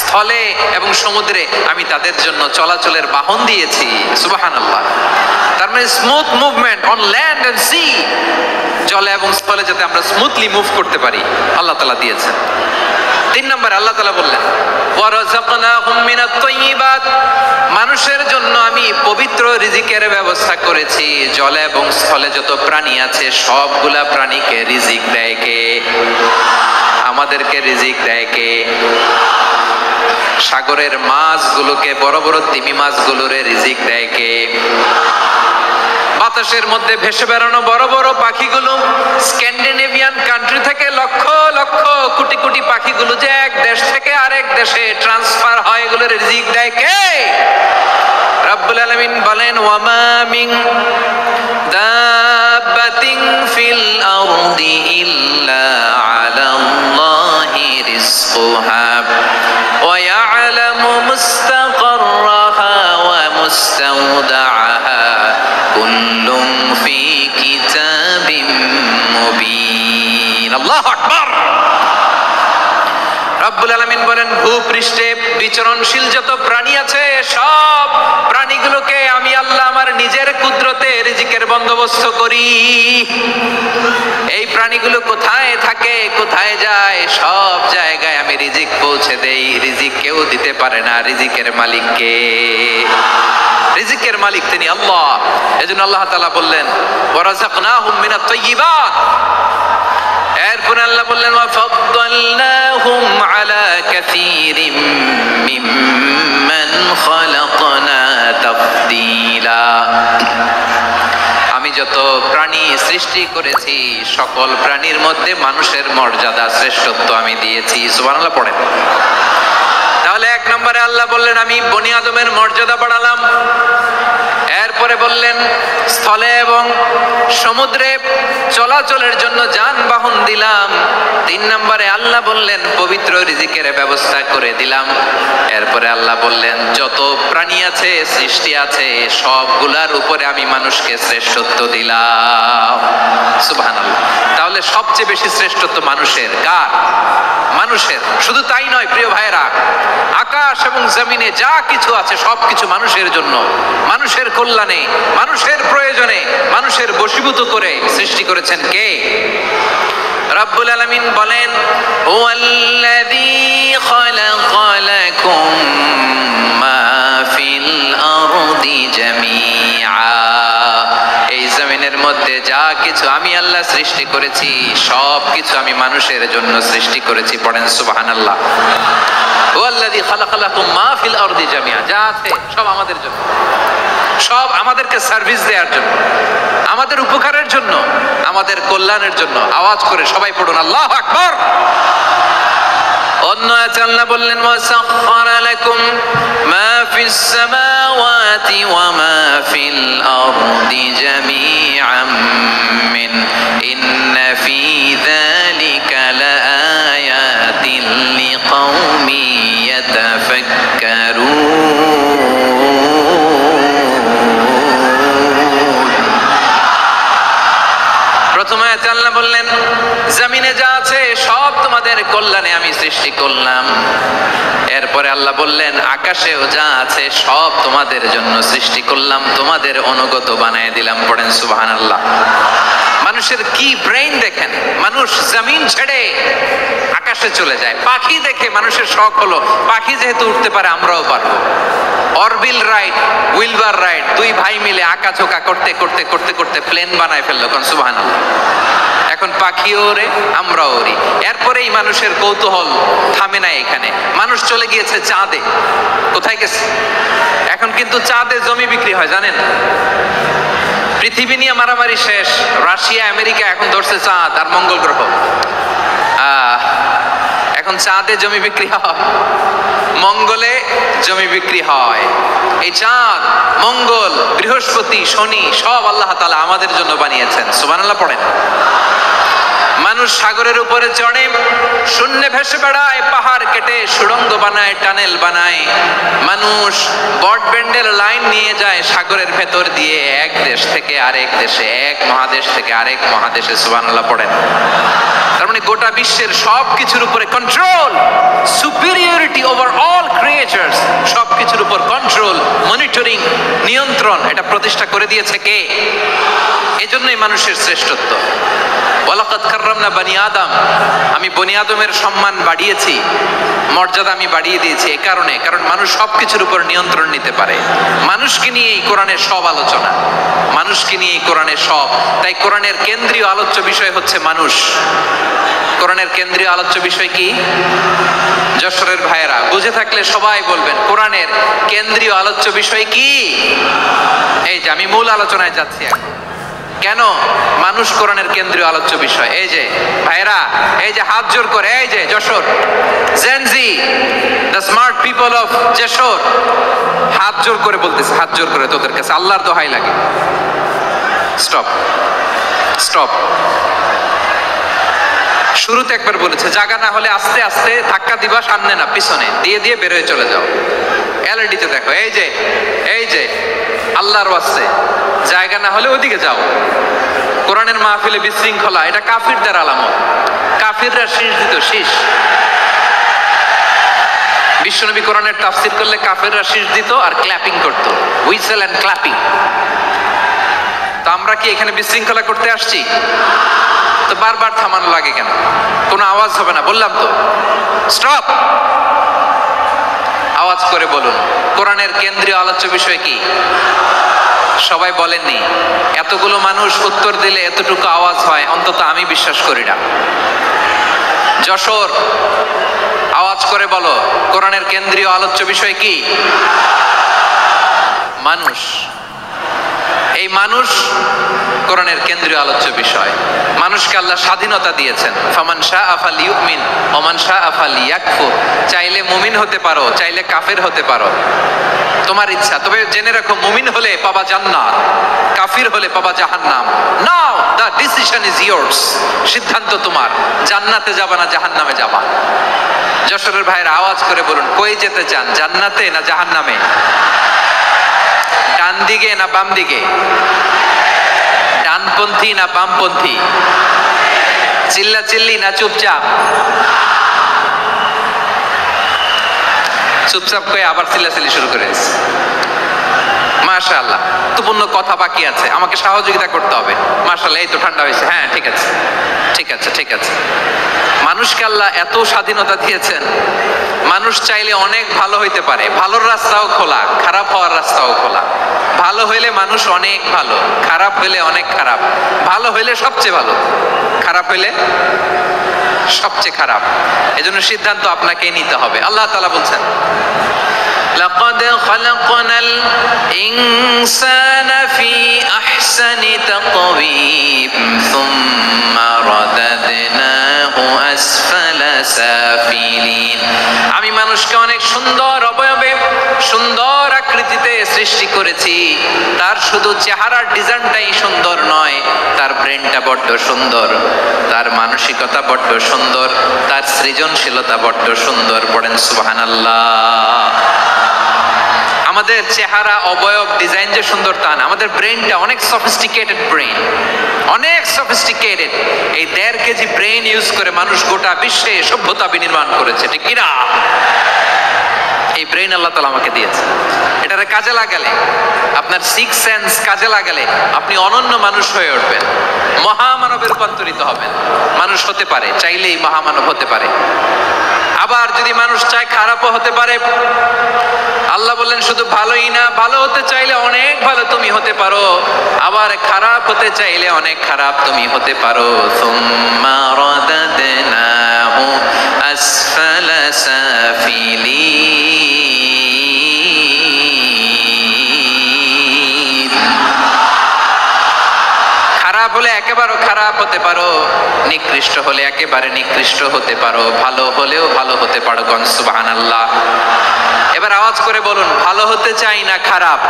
স্থলে এবং সমুদ্রে আমি তাদের জন্য চলাচলের বাহন দিয়েছি। সুবহানাল্লাহ। তার মানে smooth movement on land and sea, জলে এবং স্থলে যাতে আমরা স্মুথলি মুভ করতে পারি আল্লাহ তাআলা দিয়েছেন। তিন নম্বরে আল্লাহ তাআলা বললেন ওয়ারাযাকনাহুম মিনাত তাইয়্যিবাত, মানুষের জন্য আমি পবিত্র রিজিকের ব্যবস্থা করেছি। জলে এবং স্থলে যত প্রাণী আছে সবগুলা প্রাণীকে রিজিক দেয় কে? আমাদেরকে রিজিক দেয় কে? সাগরের মাছগুলোকে, বড় বড় তিমি মাছগুলোরে রিজিক দেয় কে? বাতাসের মধ্যে ভেসে বেড়ানো বড় বড় পাখিগুলো, স্ক্যান্ডিনেভিয়ান কান্ট্রি থেকে লক্ষ লক্ষ কোটি কোটি পাখিগুলো যে এক দেশ থেকে আরেক দেশে ট্রান্সফার হয়, এগুলোর রিজিক দেয় কে? রব্বুল আলামিন বলেন ওয়ামা মিন দাব্বাতিন ফিল আরদি ইল্লা আলাল্লাহি রিজকুহা ওয়া ইয়ালামু মুস্তাকাররাহা ওয়া মুস্তাওদাআহা কুল্লুম ফি কিতাবিম মুবিন। আল্লাহু আকবার। রব্বুল আলামিন বলেন ভূপৃষ্ঠে বিচরণশীল যত প্রাণী আছে সব প্রাণীগুলোকে আমি আল্লাহ আমার নিজের কুদরতে রিজিকের বন্দোবস্ত করি। এই প্রাণীগুলো কোথায় থাকে, কোথায় যায়, সব জায়গায় আমি রিজিক পৌঁছে দেই। রিজিক কেউ দিতে পারে না, রিজিকের মালিক কে? রিজিকের মালিক তিনি আল্লাহ। এজন্য আল্লাহ তাআলা বললেন ওয়ারাযাকনাহুম মিনাত তাইয়্যিবাত। এরপর আল্লাহ বললেন ওয়াফাদ্দালনাহুম আলা কাসীরিম মিম্মান খালাকনা তাফদীলা। আমি যত প্রাণী সৃষ্টি করেছি সকল প্রাণীর মধ্যে মানুষের মর্যাদা শ্রেষ্ঠত্ব আমি দিয়েছি। সুবহানাল্লাহ পড়েন। তাহলে এক নম্বরে আল্লাহ বললেন আমি বনি আদমের মর্যাদা বাড়ালাম। এরপরে বললেন স্থলে এবং সমুদ্রে চলাচলের জন্য যানবাহন দিলাম। তিন নম্বরে আল্লাহ বললেন পবিত্র রিজিকের ব্যবস্থা করে দিলাম। এরপরে আল্লাহ বললেন যত প্রাণী আছে, সৃষ্টি আছে, সবগুলার উপরে আমি মানুষকে শ্রেষ্ঠত্ব দিলাম। সুবহানাল্লাহ। তাহলে সবচেয়ে বেশি শ্রেষ্ঠত্ব মানুষের। কার? মানুষের। শুধু তাই নয় প্রিয় ভাইরা, আকাশ এবং জমিনে যা কিছু আছে সবকিছু মানুষের জন্য, মানুষের কল্যাণে, মানুষের প্রয়োজনে, মানুষের বশীভূত করে সৃষ্টি করেছেন কে? রব্বুল আলামিন বলেন হুয়াল্লাযী খালাকা লাকুম মা ফিল আরদি জামিআ। এই জমিনের মধ্যে যা কিছু আমি আল্লাহ সৃষ্টি করেছি সব কিছু আমি মানুষের জন্য সৃষ্টি করেছি। পড়েন সুবহানাল্লাহ। হুয়াল্লাযী খালাকা লাকুম মা ফিল আরদি জামিআ। যা আছে সব আমাদের জন্য, সব আমাদেরকে সার্ভিস দেওয়ার জন্য, আমাদের উপকারের জন্য, আমাদের কল্যাণের জন্য। আওয়াজ করে সবাই পড়ুন আল্লাহু আকবার। অন্য আয়াতে আল্লাহ বললেন ওয়াসাখখারা লাকুম মা ফিস সামাওয়াতি ওয়া মা ফিল আরদি জামিআম মিন ইন্না ফি যালিকা লাআয়াতিন লিকাউমিন ইয়াতাফাক্কারুন। প্রথম আয়াতে আল্লাহ বললেন জমিনে যা আছে সব তোমাদের কল্যাণে আমি সৃষ্টি করলাম। এরপরে আল্লাহ বললেন আকাশেও যা আছে সব তোমাদের জন্য সৃষ্টি করলাম, তোমাদের অনুগত বানিয়ে দিলাম। পড়েন সুবহানাল্লাহ। মানুষের কি ব্রেইন দেখেন, মানুষ জমিন ছেড়ে আকাশে চলে যায়। পাখি দেখে মানুষের শখ হলো পাখি যেহেতু উঠতে পারে আমরাও পারবো। অরবিল রাইট, উইলবার রাইট, দুই ভাই মিলে আঁকাঝোঁকা করতে করতে করতে করতে প্লেন বানায় ফেললো। কোন সুবহানাল্লাহ। এখন পাখিও ওরে, আমরাও ওরি। এরপরেই মানুষের কৌতূহল থামে না এখানে। মানুষ চলে গিয়েছে চাঁদে। কোথায় গেছে? এখন কিন্তু চাঁদে জমি বিক্রি হয় জানেন। পৃথিবী নিয়ে মারামারি শেষ। রাশিয়া আমেরিকা এখন ধরছে চাঁদ আর মঙ্গল গ্রহ। এখন চাঁদে জমি বিক্রি হয়, মঙ্গলে জমি বিক্রি হয়। এই চাঁদ, মঙ্গল, বৃহস্পতি, শনি সব আল্লাহ তাআলা আমাদের জন্য বানিয়েছেন। সুবহানাল্লাহ পড়েন। মানুষ সাগরের উপরে চড়ে, শূন্যে ভেসে বেড়ায়, পাহাড় কেটে সুড়ঙ্গ বানায়, টানেল বানায়। মানুষ ব্রডব্যান্ডের লাইন নিয়ে যায় সাগরের ভেতর দিয়ে এক দেশ থেকে আরেক দেশে, এক মহাদেশ থেকে আরেক মহাদেশে। সুবহানাল্লাহ পড়েন। তার মানে গোটা বিশ্বের সব কিছুর উপরে control, superiority over all creatures, সব কিছুর উপর কন্ট্রোল, মনিটরিং, নিয়ন্ত্রণ নিয়ন্ত্রণ এটা প্রতিষ্ঠা করে দিয়েছে কে? এজন্যই মানুষের শ্রেষ্ঠত্ব। ওয়ালাকাদ কাররামনা বানি আদম, আমি বনি আদমের সম্মান বাড়িয়েছি, মর্যাদা আমি বাড়িয়ে দিয়েছি এ কারণে, কারণ মানুষ সবকিছুর উপর নিয়ন্ত্রণ নিতে পারে। মানুষকে নিয়ে এই কোরআনের সব আলোচনা, মানুষকে নিয়ে এই কোরআনের সব। তাই কোরআনের কেন্দ্রীয় আলোচ্য বিষয় হচ্ছে মানুষ। কোরআনের কেন্দ্রীয় আলোচ্য বিষয় কি? যশোরের ভাইয়েরা বুঝে থাকলে সবাই বলবেন কোরআনের কেন্দ্রীয় আলোচ্য বিষয় কি? এই যে আমি মূল আলোচনায় যাচ্ছি এখন। কেন মানুষ কোরআনের কেন্দ্রীয় আলোচ্য বিষয়? এই যে ভাইরা, এই যে হাত জোর করে, এই যে Jessore Gen Z, the smart people of Jessore, হাত জোর করে বলতেছে, হাত জোর করে তোদের কাছে আল্লাহর দোহাই লাগে, স্টপ স্টপ। শুরুতে একবার বলেছে জায়গা না হলে আস্তে আস্তে ধাক্কা দিবা, সামনে না পিছনে, দিয়ে দিয়ে বেরোয় চলে যাও। এলইডিতে দেখো, এই যে এই যে আল্লাহর ওয়াস্তে জায়গা না হলে ওদিকে যাও। কোরআনের মাহফিলে বিশৃঙ্খলা, এটা কাফিরদের আলামত। কাফিররা শীষ দিত, শীষ। বিশ্বনবী কোরআনের তাফসীর করলে কাফিররা শীষ দিত আর ক্ল্যাপিং করত, হুইসেল এন্ড ক্ল্যাপিং। তো আমরা কি এখানে বিশৃঙ্খলা করতে আসছি? তো বারবার থামানো লাগে কেন? কোনো আওয়াজ হবে না, বললাম তো স্টপ। আওয়াজ করে বলুন কোরআনের কেন্দ্রীয় আলোচ্য বিষয় কি? সবাই বলেননি। এতগুলো মানুষ উত্তর দিলে এতটুকু আওয়াজ হয়, অন্তত আমি বিশ্বাস করি না। যশোর আওয়াজ করে বলো কোরআনের কেন্দ্রীয় আলোচ্য বিষয় কি? মানুষ। এই মানুষ কোরআনের কেন্দ্রীয় আলোচ্য বিষয়। মানুষকে আল্লাহ স্বাধীনতা দিয়েছেন, ফামান শাআ ফালিউমিন ওয়া মান শাআ ফালিয়াকফুর। চাইলে মুমিন হতে পারো, চাইলে কাফের হতে পারো, তোমার ইচ্ছা। তবে জেনে রাখো মুমিন হলে পাবা জান্নাত, কাফির হলে পাবা জাহান্নাম। নাও দ্য ডিসিশন ইজ ইয়ার্স, সিদ্ধান্ত তোমার, জান্নাতে যাবা না জাহান্নামে যাবা। যশোরের ভাইয়ের আওয়াজ করে বলুন কই যেতে চান, জান্নাতে না জাহান্নামে? ডান দিকে না বাম দিকে? ডানপন্থী না বামপন্থী? চিল্লা চিল্লি না চুপচাপ? চুপচাপ করে আবার চিল্লাচিল্লি শুরু করে দিয়েছে। মাশাআল্লাহ, গুরুত্বপূর্ণ কথা বাকি আছে, আমাকে সহযোগিতা করতে হবে। মাশাআল্লাহ, এই তো ঠান্ডা হয়েছে। হ্যাঁ ঠিক আছে ঠিক আছে ঠিক আছে। মানুষকে আল্লাহ এত স্বাধীনতা দিয়েছেন, মানুষ চাইলে অনেক ভালো হইতে পারে। ভালোর রাস্তাও খোলা, খারাপ হওয়ার রাস্তাও খোলা। ভালো হইলে মানুষ অনেক ভালো, খারাপ হইলে অনেক খারাপ। ভালো হইলে সবচেয়ে ভালো, খারাপ হইলে সবচেয়ে খারাপ। এজন্য সিদ্ধান্ত আপনাকে নিতে হবে। আল্লাহ তাআলা বলছেন লাকাদ খালাকনাল ইনসানা ফি আহসানি তাকওয়িম সুম্মা রাদাদনাহু আসফালা সাফিলিন। আমি মানুষকে অনেক সুন্দর অবয়বে, সুন্দর আকৃতিতে সৃষ্টি করেছি। তার শুধু চেহারার ডিজাইনটাই সুন্দর নয়, তার ব্রেনটা বড্ড সুন্দর, তার মানসিকতা বড্ড সুন্দর, তার সৃজনশীলতা বড্ড সুন্দর। পড়েন সুবহানাল্লাহ। আমাদের চেহারা, অবয়ব, ডিজাইন যে সুন্দর তা না, আমাদের ব্রেনটা অনেক সফিস্টিকেটেড ব্রেন, অনেক সফিস্টিকেটেড। এই 1.5 কেজি ব্রেন ইউজ করে মানুষ গোটা বিশ্বে সভ্যতা বিনির্মাণ করেছে, ঠিক কিনা? এই ব্রেন আল্লাহ তাআলা আমাকে দিয়েছে। এটারে কাজে লাগালে, আপনার 6 সেন্স কাজে লাগালে আপনি অনন্য মানুষ হয়ে উঠবেন, মহামানবে রূপান্তরিত হবেন। মানুষ হতে পারে, চাইলেই মহামানব হতে পারে। আবার যদি মানুষ চায় খারাপও হতে পারে। আল্লাহ বললেন শুধু ভালোই না, ভালো হতে চাইলে অনেক ভালো তুমি হতে পারো, আবার খারাপ হতে চাইলে অনেক খারাপ তুমি হতে পারো। সুম্মা রাদাদনাহু আসফালা সাফিলিন। খারাপ হলে একেবারে খারাপ হতে পারো, নিকৃষ্ট হলে একেবারে নিকৃষ্ট হতে পারো, ভালো হলেও ভালো হতে পারো। সুবহানাল্লাহ। এবার আওয়াজ করে বলুন ভালো হতে চাই না খারাপ?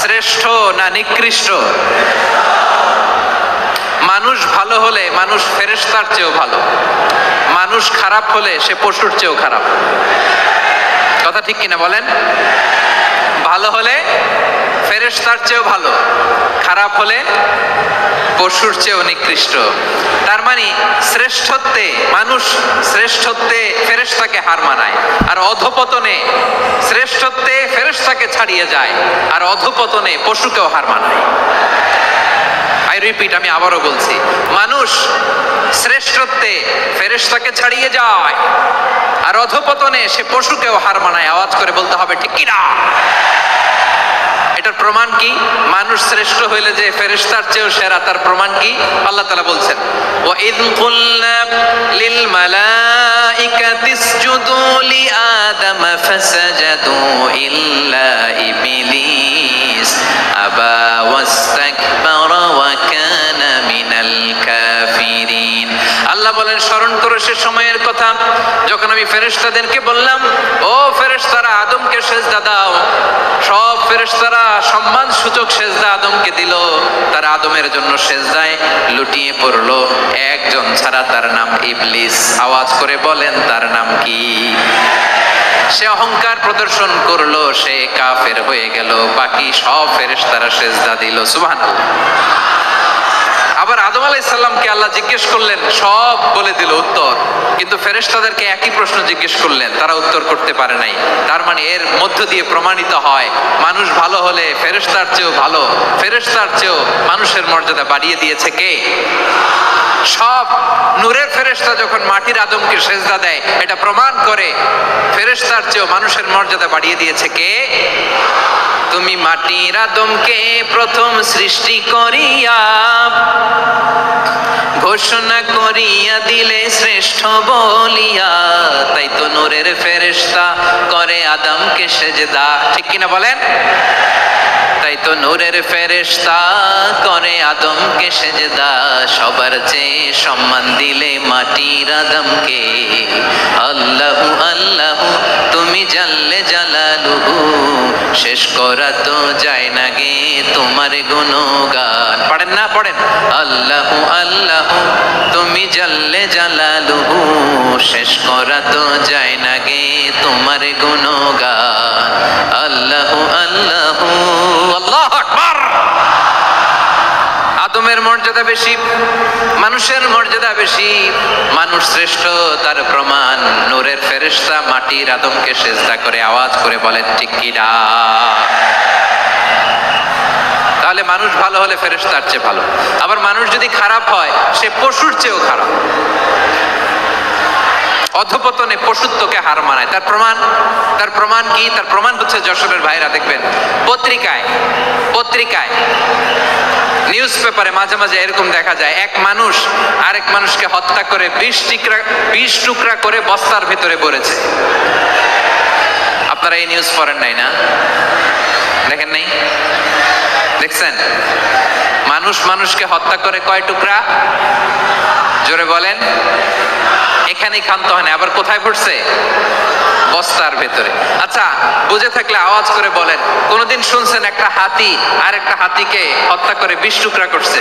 শ্রেষ্ঠ না নিকৃষ্ট? মানুষ ভালো হলে মানুষ ফেরেশতার চেয়েও ভালো, মানুষ খারাপ হলে সে পশুর চেয়েও খারাপ। কথা ঠিক কিনা বলেন? ভালো হলে ফেরেশতার চেয়েও ভালো, খারাপ হলে পশুর চেয়েও নিকৃষ্ট। তার মানে শ্রেষ্ঠত্বে মানুষ, শ্রেষ্ঠত্বে ফেরেশতাকে হার মানায়, আর অধপতনে শ্রেষ্ঠত্বে ফেরেশতা ফেরেশতাকে ছাড়িয়ে যায়, আর অধপতনে পশুকেও হার মানায়। আই রিপিট, আমি আবারও বলছি, মানুষ শ্রেষ্ঠত্বে ফেরেশতাকে ছাড়িয়ে যায়, আর অধপতনে সে পশুকেও হার মানায়। আওয়াজ করে বলতে হবে ঠিক কি না? এটার প্রমাণ কি? মানুষ শ্রেষ্ঠ হইলে যে ফেরেশতার চেয়েও সেরা, তার প্রমাণ কি? আল্লাহ তাআলা বলছেন, ওয়া ইয কুলনা লিল মালাইকাতি ইসজুদু লি আদম ফাসাজাদু ইল্লা ইবলিস আবা ওয়াস্তাকবারা ওয়া কানা মিনাল কাফিরিন। আল্লাহ বলেন, স্মরণ করো সে সময়ের কথা যখন আমি ফেরেশতাদেরকে বললাম, ও ফেরেশতারা আদমকে সেজদা দাও। সব ফেরেশতারা সম্মান সূচক সেজদা আদমকে দিল, তারা আদমের জন্য সেজদায় লুটিয়ে পড়লো, একজন ছাড়া, তার নাম ইবলিস। আওয়াজ করে বলেন তার নাম কি? সে অহংকার প্রদর্শন করলো, সে কাফের হয়ে গেল, বাকি সব ফেরেশতারা সেজদা দিল। সুবহানাল্লাহ। আবার আদম আলাইহিস সালামকে আল্লাহ জিজ্ঞেস করলেন, সব বলে দিল উত্তর, কিন্তু ফেরেশতাদেরকে একই প্রশ্ন জিজ্ঞেস করলেন, তারা উত্তর করতে পারে নাই। তার মানে এর মধ্য দিয়ে প্রমাণিত হয়, মানুষ ভালো হলে ফেরেশতার চেয়েও ভালো, ফেরেশতার চেয়েও মানুষের মর্যাদা বাড়িয়ে দিয়েছে কে? সব নূরের ফেরেশতা যখন মাটির আদমকে সেজদা দেয়, এটা প্রমাণ করে ফেরেশতার চেয়েও মানুষের মর্যাদা বাড়িয়ে দিয়েছে কে? তুমি মাটির আদমকে প্রথম সৃষ্টি করিয়া ঘোষণা করিয়া দিলে শ্রেষ্ঠ বলিয়া, তাই তো নূরের ফেরেশতা করে আদমকে সেজদা। ঠিক কিনা বলেন? তাই তো নূরের ফেরেশতা করে আদমকে সেজদা, সবার চেয়ে সম্মান দিলে মাটির আদমকে। আল্লাহু আল্লাহু তুমি জাল্লে জালালুহু, শেষ করা তো যায় না গে তোমার গুণগান। পড়েন না? পড়েন। আল্লাহু আল্লাহু তুমি জাল্লে জালালুহু, শেষ করা তো যায় না গে তোমার গুণগান। আল্লাহু আল্লাহু। আল্লাহু আকবার। আদমের মর্যাদা বেশি, মানুষের মর্যাদা বেশি, মানুষ শ্রেষ্ঠ তার প্রমাণ নূরের ফেরেশতা মাটির আদমকে সেজদা করে। আওয়াজ করে বলেন ঠিক কি না? তাহলে মানুষ ভালো হলে ফেরেশতার চেয়ে ভালো, আবার মানুষ যদি খারাপ হয় সে পশুর চেয়েও খারাপ। অধপতনে পশুত্বকে হার মানায়। তার প্রমাণ কি? তার প্রমাণ হচ্ছে, যশোরের ভাইরা দেখবেন পত্রিকায় নিউজ পেপারে মাঝে মাঝে এরকম দেখা যায়, এক মানুষ আরেক মানুষকে হত্যা করে 20 টুকরা করে বস্তার ভিতরে ভরেছে। আপনারা এই নিউজ পড়েন নাই না? দেখেন নাই? দেখছেন? মানুষ মানুষকে হত্যা করে কয় টুকরা? জোরে বলেন। এখানেই ক্ষান্ত হয় না, আবার কোথায় ভরছে? বস্তার ভেতরে। আচ্ছা, বুঝে থাকলে আওয়াজ করে বলেন, কোনদিন শুনছেন একটা হাতি আর একটা হাতিকে হত্যা করে 20 টুকরা করছে,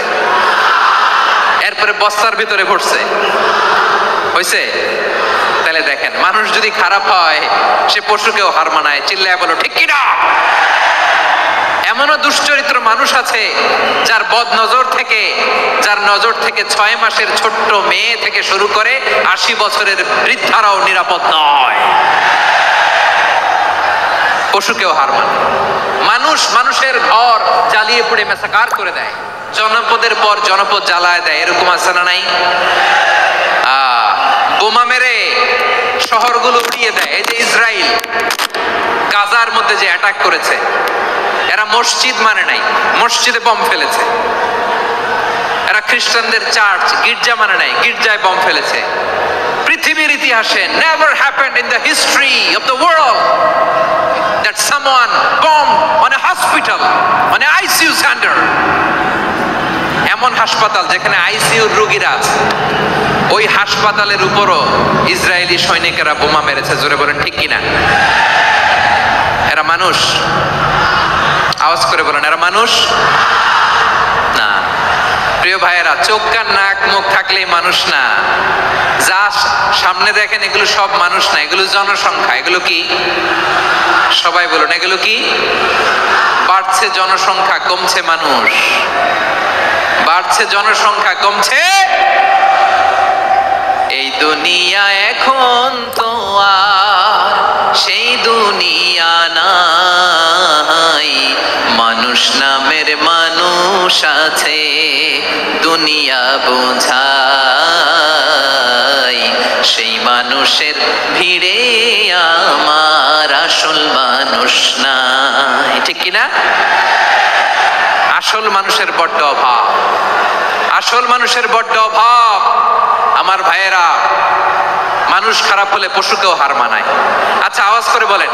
এরপরে বস্তার ভিতরে ভরছে? হয়েছে? তাহলে দেখেন, মানুষ যদি খারাপ হয় সে পশুকেও হার মানায়। চিল্লায় বলো ঠিক কি না? এমনও দুশ্চরিত্র মানুষ আছে যার নজর থেকে 6 মাসের ছোট্ট মেয়ে থেকে শুরু করে 80 বছরের বৃদ্ধারাও নিরাপদ নয়। পশুকেও হার মানে। মানুষের ঘর জ্বালিয়ে পুড়ে মেসাকার করে দেয়, জনপদের পর জনপদ জ্বালায় দেয়, এরকম আছে না নাই? বোমা মেরে শহরগুলো উড়িয়ে দেয়। এই যে ইসরায়েল গাজার মধ্যে যে অ্যাটাক করেছে, এরা মসজিদ মানে নাই, মসজিদে বম ফেলেছে। এরা খ্রিস্টানদের চার্চ গির্জা মানে নাই, গির্জায় বম ফেলেছে। পৃথিবীর ইতিহাসে never happened in the history of the world that someone bombed on a hospital, on a ICU center. এমন হাসপাতাল যেখানে আইসিইউর রোগীরা আছে, ওই হাসপাতালের উপরও ইসরায়েলি সৈনিকেরা বোমা মেরেছে। জোরে বলেন ঠিক কিনা? এরা মানুষ? আওয়াজ করে বলেন, এরা মানুষ না। প্রিয় ভাইয়েরা, চোখ কান নাক মুখ থাকলেই মানুষ না। যা সামনে দেখেন এগুলো সব মানুষ না, এগুলো জনসংখ্যা। এগুলো কি? সবাই বলুন, এগুলো কি? বাড়ছে জনসংখ্যা, কমছে মানুষ। বাড়ছে জনসংখ্যা, কমছে। এই দুনিয়া এখন তো আর সেই দুনিয়া না। নামের মানুষ আছে দুনিয়া বোঝায়, সেই মানুষের ভিড়ে আমার আসল মানুষ নাই। ঠিক কিনা? আসল মানুষের বড্ড অভাব, আসল মানুষের বড্ড অভাব। আমার ভাইয়েরা, মানুষ খারাপ হলে পশুকেও হার মানায়। আচ্ছা, আওয়াজ করে বলেন,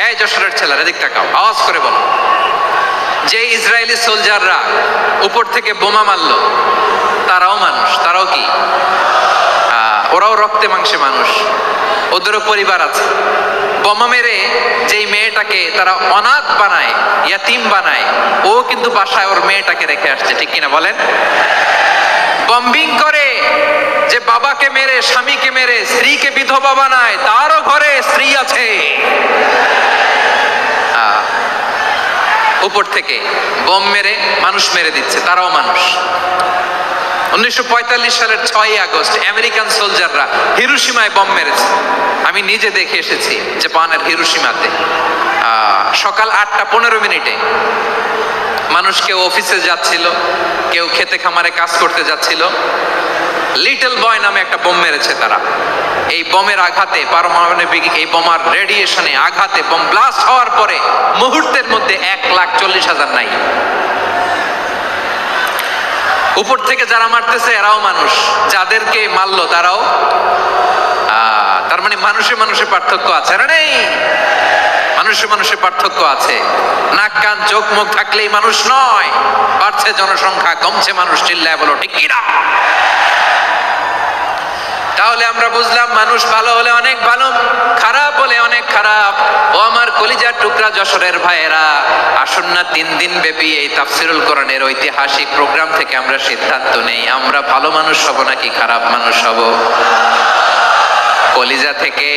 এই যশোরের ছেলেরা এদিক তাকাও, আওয়াজ করে বলো, যে ইসরায়েলি সোলজাররা উপর থেকে বোমা মারলো তারাও মানুষ, তারাও কি? ওরাও রক্তে মাংসে মানুষ, ওদেরও পরিবার আছে। বোমা মেরে যেই মেয়েটাকে তারা অনাথ বানায়, ইয়াতিম বানায়, ও কিন্তু বাসায় ওর মেয়েটাকে রেখে আসছে। ঠিক কিনা বলেন? বম্বিং করে যে বাবাকে মেরে, স্বামীকে মেরে স্ত্রীকে বিধবা বানায়, তারও ঘরে স্ত্রী আছে। উপর থেকে বোম মেরে মানুষ মেরে দিচ্ছে, তারাও মানুষ। 1945 সালের 6 আগস্ট আমেরিকান সোলজাররা হিরোশিমায় বোম মেরেছে। আমি নিজে দেখে এসেছি জাপানের হিরোশিমাতে। সকাল 8:15 মানুষ কেউ অফিসে যাচ্ছিল, কেউ খেতে খামারে কাজ করতে যাচ্ছিল। লিটল বয় নামে একটা বোম মেরেছে তারা। এই বোমের আঘাতে, পারমাণবিক এই বোমার রেডিয়েশনে আঘাতে বোম ব্লাস্ট হওয়ার পরে মুহূর্তের মধ্যে 1,40,000 নাই। উপর থেকে যারা মারতেছে এরাও মানুষ, যাদেরকে মারলো তারাও। তার মানে মানুষে মানুষে পার্থক্য আছে না? নেই? মানুষে মানুষে পার্থক্য আছে। নাক কান চোখ মুখ থাকলেই মানুষ নয়। বাড়ছে জনসংখ্যা, কমছে মানুষ, চিল্লায় বলো ঠিক কিনা? তাহলে আমরা বুঝলাম মানুষ ভালো হলে অনেক ভালো, খারাপ হলে অনেক খারাপ। ও আমার কলিজার টুকরা যশোরের ভাইয়েরা, আসুন না 3 দিন ব্যাপী এই তাফসিরুল কোরআনের ঐতিহাসিক প্রোগ্রাম থেকে আমরা সিদ্ধান্ত নেই, আমরা ভালো মানুষ হব নাকি খারাপ মানুষ হব। কলিজা থেকে,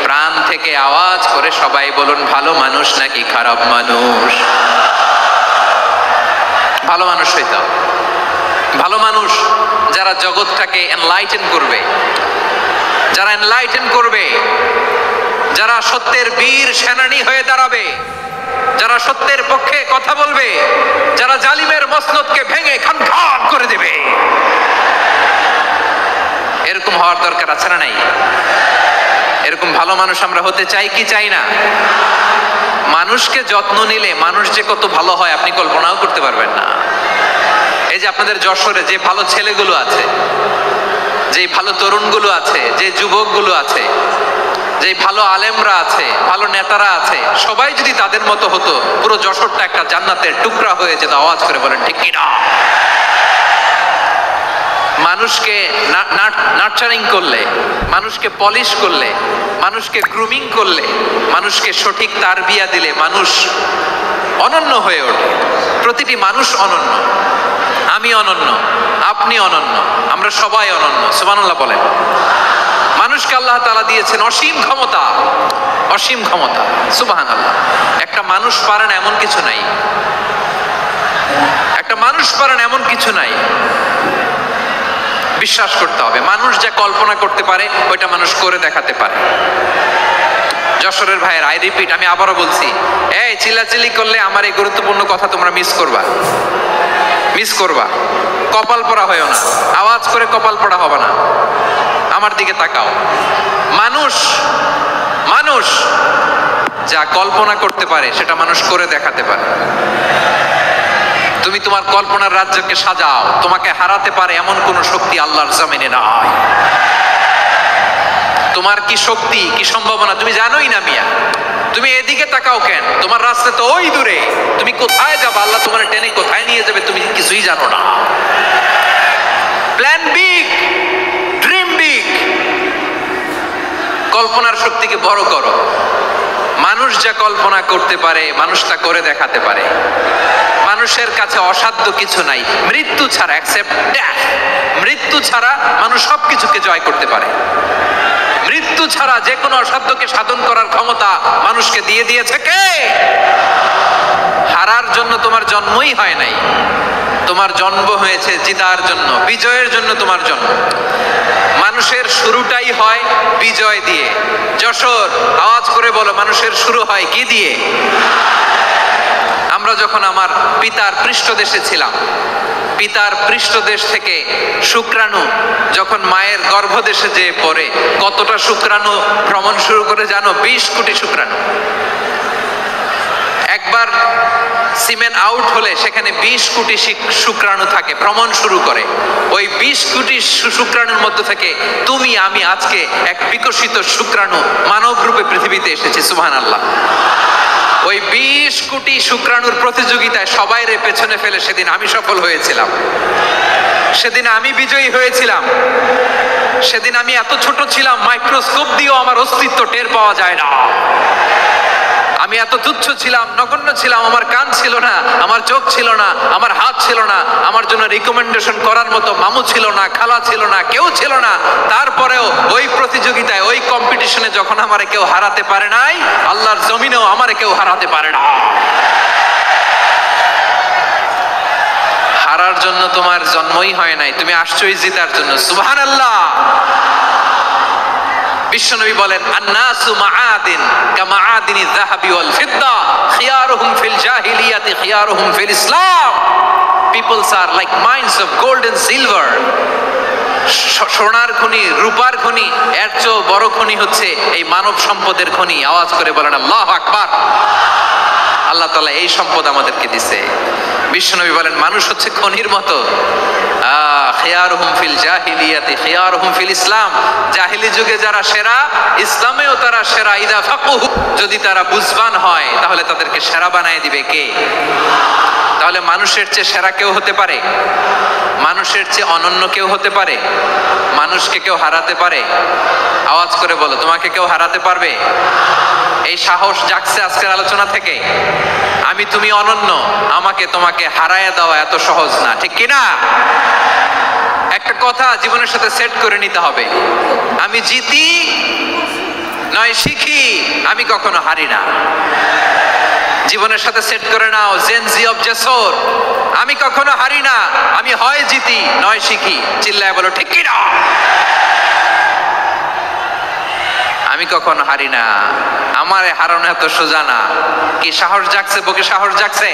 প্রাণ থেকে আওয়াজ করে সবাই বলুন, ভালো মানুষ নাকি খারাপ মানুষ? ভালো মানুষ হইতাম। ভালো মানুষ যারা জগৎটাকে এনলাইটেন করবে, যারা এনলাইটেন করবে, যারা সত্যের বীর সেনানী হয়ে দাঁড়াবে, যারা সত্যের পক্ষে কথা বলবে, যারা জালিমের মসনদকে ভেঙে খান খান করে দেবে। এরকম হওয়ার দরকার আছে না নাই? এরকম ভালো মানুষ আমরা হতে চাই কি চাই না? মানুষকে যত্ন নিলে মানুষ যে কত ভালো হয় আপনি কল্পনাও করতে পারবেন না। এই যে আপনাদের যশোরে যে ভালো ছেলেগুলো আছে, যে ভালো তরুণগুলো আছে, যে যুবকগুলো আছে, যে ভালো আলেমরা আছে, ভালো নেতারা আছে, সবাই যদি তাদের মতো হতো, পুরো যশোরটা একটা জান্নাতের টুকরা হয়ে যেত। আওয়াজ করে বলেন ঠিক কিনা? মানুষকে নার্চারিং করলে, মানুষকে পলিশ করলে, মানুষকে গ্রুমিং করলে, মানুষকে সঠিক তারবিয়া দিলে মানুষ অনন্য হয়ে ওঠে। প্রতিটি মানুষ অনন্য। আমি অনন্য, আপনি অনন্য, আমরা সবাই অনন্য। সুবহানাল্লাহ বলেন। মানুষকে আল্লাহ তাআলা দিয়েছেন অসীম ক্ষমতা, অসীম ক্ষমতা। সুবহানাল্লাহ। একটা মানুষ পারে না এমন কিছু নাই, একটা মানুষ পারে না এমন কিছু নাই। বিশ্বাস করতে হবে, মানুষ যা কল্পনা করতে পারে ওইটা মানুষ করে দেখাতে পারে। যশোরের ভাইয়ের, আই রিপিট, আমি আবারও বলছি, এই চিল্লাচিল্লি করলে আমার এই গুরুত্বপূর্ণ কথা তোমরা মিস করবা, মিস করবা। কপাল পড়া হয়েও না, আওয়াজ করে কপাল পড়া হবে না। আমার দিকে তাকাও। মানুষ, মানুষ যা কল্পনা করতে পারে সেটা মানুষ করে দেখাতে পারে। তুমি তোমার কল্পনার রাজ্যকে সাজাও, তোমাকে হারাতে পারে এমন কোন শক্তি আল্লাহর জমিনে নাই। তোমার কি শক্তি, কি সম্ভাবনা তুমি জানোই না মিয়া। তুমি এদিকে তাকাও কেন? তোমার রাস্তা তো ওই দূরে। তুমি কোথায় যাবে, আল্লাহ তোমার টেনে কোথায় নিয়ে যাবে তুমি কিছুই জানো না। Plan big, dream big. কল্পনার শক্তিকে বড় করো। মানুষ যা কল্পনা করতে পারে মানুষ তা করে দেখাতে পারে। মানুষের কাছে অসাধ্য কিছু নাই, মৃত্যু ছাড়া, অ্যাকসেপ্ট ডেথ, মৃত্যু ছাড়া মানুষ সবকিছুকে জয় করতে পারে। মৃত্যু ছাড়া যে কোনো অসাধ্যকে সাধন করার ক্ষমতা মানুষকে দিয়ে দিয়েছে কে? হারার জন্য তোমার জন্মই হয় নাই, তোমার জন্ম হয়েছে জিতার জন্য, বিজয়ের জন্য তোমার জন্ম। মানুষের শুরুটাই হয় বিজয় দিয়ে। যশোর, আওয়াজ করে বলো, মানুষের শুরু হয় কি দিয়ে? আমরা যখন আমার পিতার পৃষ্ঠদেশে ছিলাম, পিতার পৃষ্ঠদেশ থেকে শুক্রাণু যখন মায়ের গর্ভদেশে যেয়ে পড়ে, কতটা শুক্রাণু ভ্রমণ শুরু করে জানো? 20 কোটি শুক্রাণু। একবার সিমেন আউট হলে সেখানে 20 কোটি শুক্রাণু থাকে, ভ্রমণ শুরু করে। ওই 20 কোটি শুক্রাণুর মধ্যে থেকে তুমি আমি আজকে এক বিকশিত শুক্রাণু মানব রূপে পৃথিবীতে এসেছি। সুবহানাল্লাহ। ওই 20 কোটি শুক্রাণুর প্রতিযোগিতায় সবাই রে পেছনে ফেলে সেদিন আমি সফল হয়েছিলাম, সেদিন আমি বিজয়ী হয়েছিলাম। সেদিন আমি এত ছোট ছিলাম, মাইক্রোস্কোপ দিয়েও আমার অস্তিত্ব টের পাওয়া যায় না। আমি এত তুচ্ছ ছিলাম, নগণ্য ছিলাম। আমার কান ছিল না, আমার চোখ ছিল না, আমার হাত ছিল না, আমার জন্য রিকমেন্ডেশন করার মতো মামু ছিল না, খালা ছিল না, কেউ ছিল না। তারপরেও ওই প্রতিযোগিতায়, ওই কম্পিটিশনে যখন আমারে কেউ হারাতে পারে নাই, আল্লাহর জমিনেও আমারে কেউ হারাতে পারে না। হারার জন্য তোমার জন্মই হয় নাই, তুমি আসছোই জিতার জন্য। সুবহানাল্লাহ। বিশ্বনবী বলেন, আন্নাসু মাআদিন কামাআদিনি যাহাবি ওয়াল ফিদ্দা খিয়ারুহুম ফিল জাহিলিয়াতি খিয়ারুহুম ফিল ইসলাম। Peoples are like mines of gold and silver. সোনার খনি, রূপার খনি, এর চেয়ে বড় খনি হচ্ছে এই মানব সম্পদের খনি। আওয়াজ করে বলেন আল্লাহু আকবার। আল্লাহ তাআলা এই সম্পদ আমাদেরকে দিয়েছে। বিশ্বনবী বলেন, মানুষ হচ্ছে খনির মতো। খিয়ারুহুম ফিল জাহিলিয়াতি খিয়ারুহুম ফিল ইসলাম। জাহিলি যুগে যারা সেরা, ইসলামেও তারা সেরা। ইদা ফাকুহু, যদি তারা বুঝবান হয় তাহলে তাদেরকে সেরা বানায় দিবে কে? তাহলে মানুষের চেয়ে সেরা কেউ হতে পারে? মানুষের চেয়ে অনন্য কেউ হতে পারে? মানুষকে কেউ হারাতে পারে? আওয়াজ করে বলো, তোমাকে কেউ হারাতে পারবে? এই সাহস জাগছে আজকের আলোচনা থেকে। আমি তুমি অনন্য, আমাকে তোমাকে হারায় দেওয়া এত সহজ না, ঠিক কিনা? একটা কথা জীবনের সাথে সেট করে নিতে হবে, আমি জিতি নয় শিখি, আমি কখনো হারি না। জীবনের সাথে সেট করে নাও, জেনজি অফ জেসর, আমি কখনো হারি না, আমি হয় জিতি নয় শিখি। চিল্লায় বলো ঠিক কিনা? আমি কখনো হারি না, আমার হারানো এত সোজা না। কি সাহস জাগছে? বুকে সাহস জাগছে?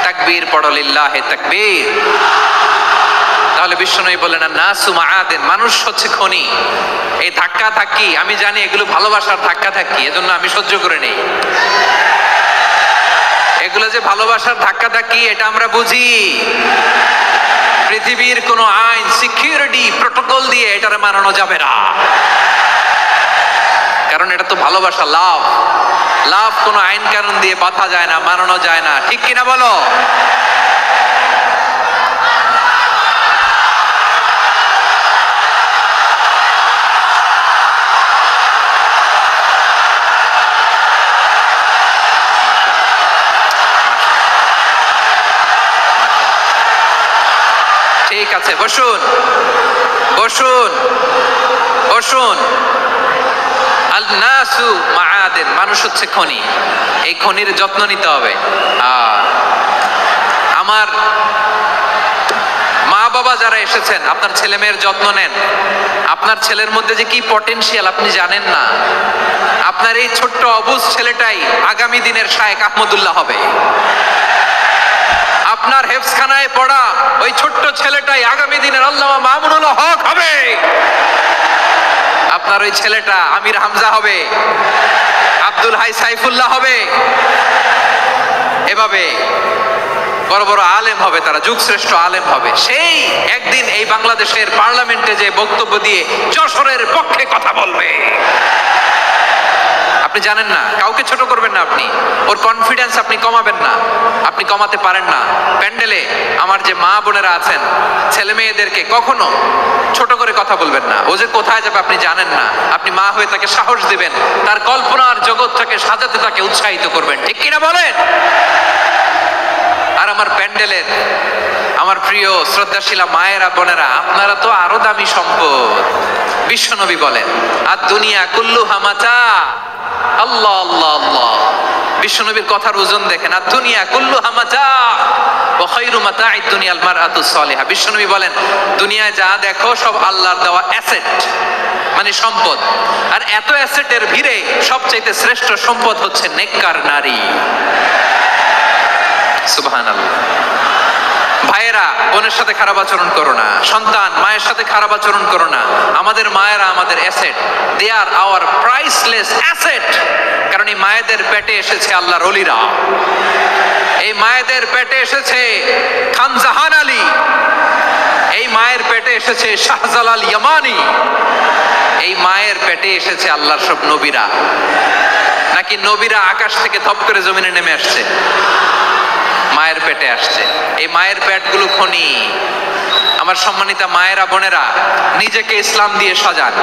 তাকবীর পড়ো, লিল্লাহে তাকবীর। তাহলে বিশ্বনবী বলেন, নাসু মাআদিন, মানুষ হচ্ছে খনি। এই ধাক্কা ধাক্কি, আমি জানি এগুলো ভালোবাসার ধাক্কা ধাক্কি, এজন্য আমি সহ্য করে নেই। এগুলো যে ভালোবাসার ধাক্কা ধাক্কি, এটা আমরা বুঝি। পৃথিবীর কোন আইন, সিকিউরিটি প্রটোকল দিয়ে এটারে মানানো যাবে না, কারণ এটা তো ভালোবাসা, লাভ। লাভ কোনো আইন কানুন দিয়ে বাধা যায় না, মানানো যায় না, ঠিক কিনা বলো? ঠিক আছে, বসুন বসুন বসুন। আল নাসু মাআদিন, মানুষ হচ্ছে খনি। এই খনির যত্ন নিতে হবে। আমার মা বাবা যারা এসেছেন, আপনার ছেলে মেয়ের যত্ন নেন। আপনার ছেলের মধ্যে যে কি পটেনশিয়াল আপনি জানেন না। আপনার এই ছোট্ট অবুঝ ছেলেটাই আগামী দিনের শায়েখ আহমদুল্লাহ হবে। আপনার হেফজখানায় পড়া ওই ছোট্ট ছেলেটাই আগামী দিনের আল্লামা মামুনুল হক হবে। আপনার ওই ছেলেটা আমির হামজা হবে, আব্দুল হাই সাইফুল্লাহ হবে। এভাবে বড় বড় আলেম হবে, তারা যুগশ্রেষ্ঠ আলেম হবে। সেই একদিন এই বাংলাদেশের পার্লামেন্টে যে বক্তব্য দিয়ে যশোরের পক্ষে কথা বলবে। আপনি জানেন না, কাউকে ছোট করবেন না আপনি, ওর কনফিডেন্স আপনি কমাবেন না, আপনি কমাতে পারেন না। প্যান্ডেলে আমার যে মা বোনেরা আছেন, ছেলে মেয়েদেরকে কখনো ছোট করে কথা বলবেন না। ও যে কোথায় যাবে আপনি জানেন না, আপনি মা হয়ে তাকে সাহস দিবেন, তার কল্পনার জগৎটাকে সাজাতে তাকে উৎসাহিত করবেন, ঠিক কিনা বলেন? আর আমার প্যান্ডেলের আমার প্রিয় শ্রদ্ধাশীলা মায়েরা বোনেরা, আপনারা তো আরো দামি সম্পদ। বিশ্বনবী বলেন, আর দুনিয়া কুল্লুহা মাতা। আল্লাহ আল্লাহ আল্লাহ, বিশ্বনবীর কথার ওজন দেখেন। আর দুনিয়া কুল্লুহা মাতা ওয়া খায়রু মাতা'আদ দুনিয়াল মারআতুস সালিহা। বিশ্বনবী বলেন, দুনিয়ায় যা দেখো সব আল্লাহর দেওয়া অ্যাসেট, মানে সম্পদ। আর এত অ্যাসেটের ভিড়ে সবচেয়ে শ্রেষ্ঠ সম্পদ হচ্ছে নেককার নারী। সুবহানাল্লাহ। ভাইয়েরা বোনের সাথে খারাপ আচরণ করো না, সন্তান মায়ের সাথে খারাপ আচরণ করো না। আমাদের মায়েরা আমাদের asset, they are our priceless asset. কারণ এই মায়েদের পেটে এসেছে আল্লাহর ওলিরা, এই মায়েদের পেটে এসেছে খান জাহান আলী, এই মায়ের পেটে এসেছে শাহজালাল ইয়ামানি, এই মায়ের পেটে এসেছে আল্লাহর সব নবীরা। নাকি নবীরা আকাশ থেকে ধপ করে জমিনে নেমে আসছে? মায়ের পেটে আসছে। এই মায়ের পেটগুলো খনি। আমার সম্মানিতা মায়েরা বোনেরা, নিজেকে ইসলাম দিয়ে সাজান,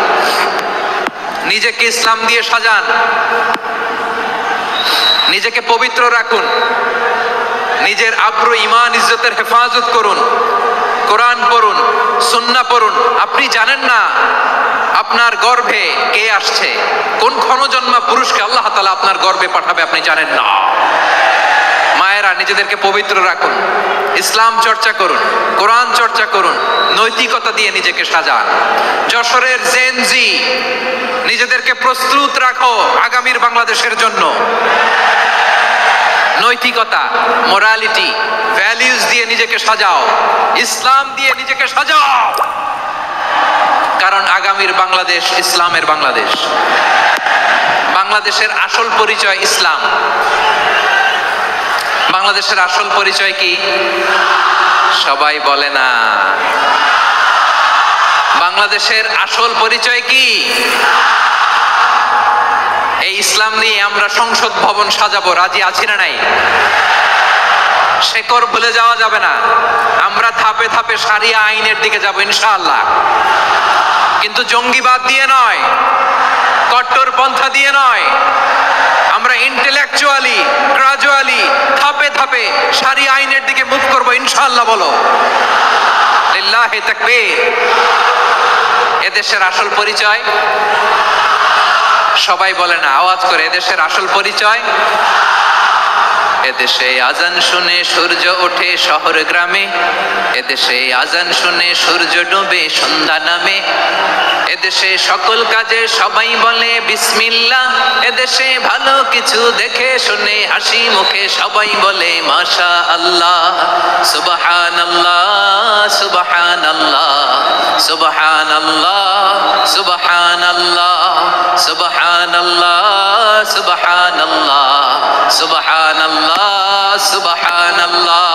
নিজেকে ইসলাম দিয়ে সাজান, নিজেকে পবিত্র রাখুন, নিজের আব্রু ইমান ইজ্জতের হেফাজত করুন, কোরআন পড়ুন, সুন্নাহ পড়ুন। আপনি জানেন না আপনার গর্ভে কে আসছে, কোন ক্ষণজন্মা পুরুষকে আল্লাহ তাআলা আপনার গর্ভে পাঠাবে আপনি জানেন না। মায়েরা নিজেদেরকে পবিত্র রাখুন, ইসলাম চর্চা করুন, কোরআন চর্চা করুন, নৈতিকতা দিয়ে নিজেকে সাজান। যশোরের জেনজি, নিজেদেরকে প্রস্তুত রাখো আগামীর বাংলাদেশের জন্য। নৈতিকতা, মোরালিটি, ভ্যালিউজ দিয়ে নিজেকে সাজাও, ইসলাম দিয়ে নিজেকে সাজাও। কারণ আগামীর বাংলাদেশ ইসলামের বাংলাদেশ। বাংলাদেশের আসল পরিচয় ইসলাম। বাংলাদেশের আসল পরিচয় কি? সবাই বলে না। বাংলাদেশের আসল পরিচয় কি? এই ইসলাম নিয়ে আমরা সংসদ ভবন সাজাবো, রাজি আছি না নাই? শেকড় ভুলে যাওয়া যাবে না। আমরা ধাপে ধাপে শারিয়া আইনের দিকে যাব ইনশাআল্লাহ, কিন্তু জঙ্গিবাদ দিয়ে নয়, কট্টর পন্থা দিয়ে নয়। আমরা ইন্টেলেকচুয়ালি, গ্রাজুয়ালি, ধাপে ধাপে শারিয়া আইনের দিকে মুভ করবো ইনশাআল্লাহ। বলো লিল্লাহি তাকবীর। এদেশের আসল পরিচয় সবাই বলে না, আওয়াজ করে এদেশের আসল পরিচয়। এদেশে আজান শুনে সূর্য ওঠে শহর গ্রামে, এদেশে আজান শুনে সূর্য ডুবে সন্ধ্যা নামে, এদেশে সকল কাজে সবাই বলে বিসমিল্লাহ, এদেশে ভালো কিছু দেখে শুনে হাসি মুখে সবাই বলে মাশা আল্লাহ। সুবহানাল্লাহ, সুবহানাল্লাহ, সুবহানাল্লাহ, সুবহানাল্লাহ, সুবহানাল্লাহ, সুবহানাল্লাহ, সুবহানাল্লাহ, সুবহানাল্লাহ।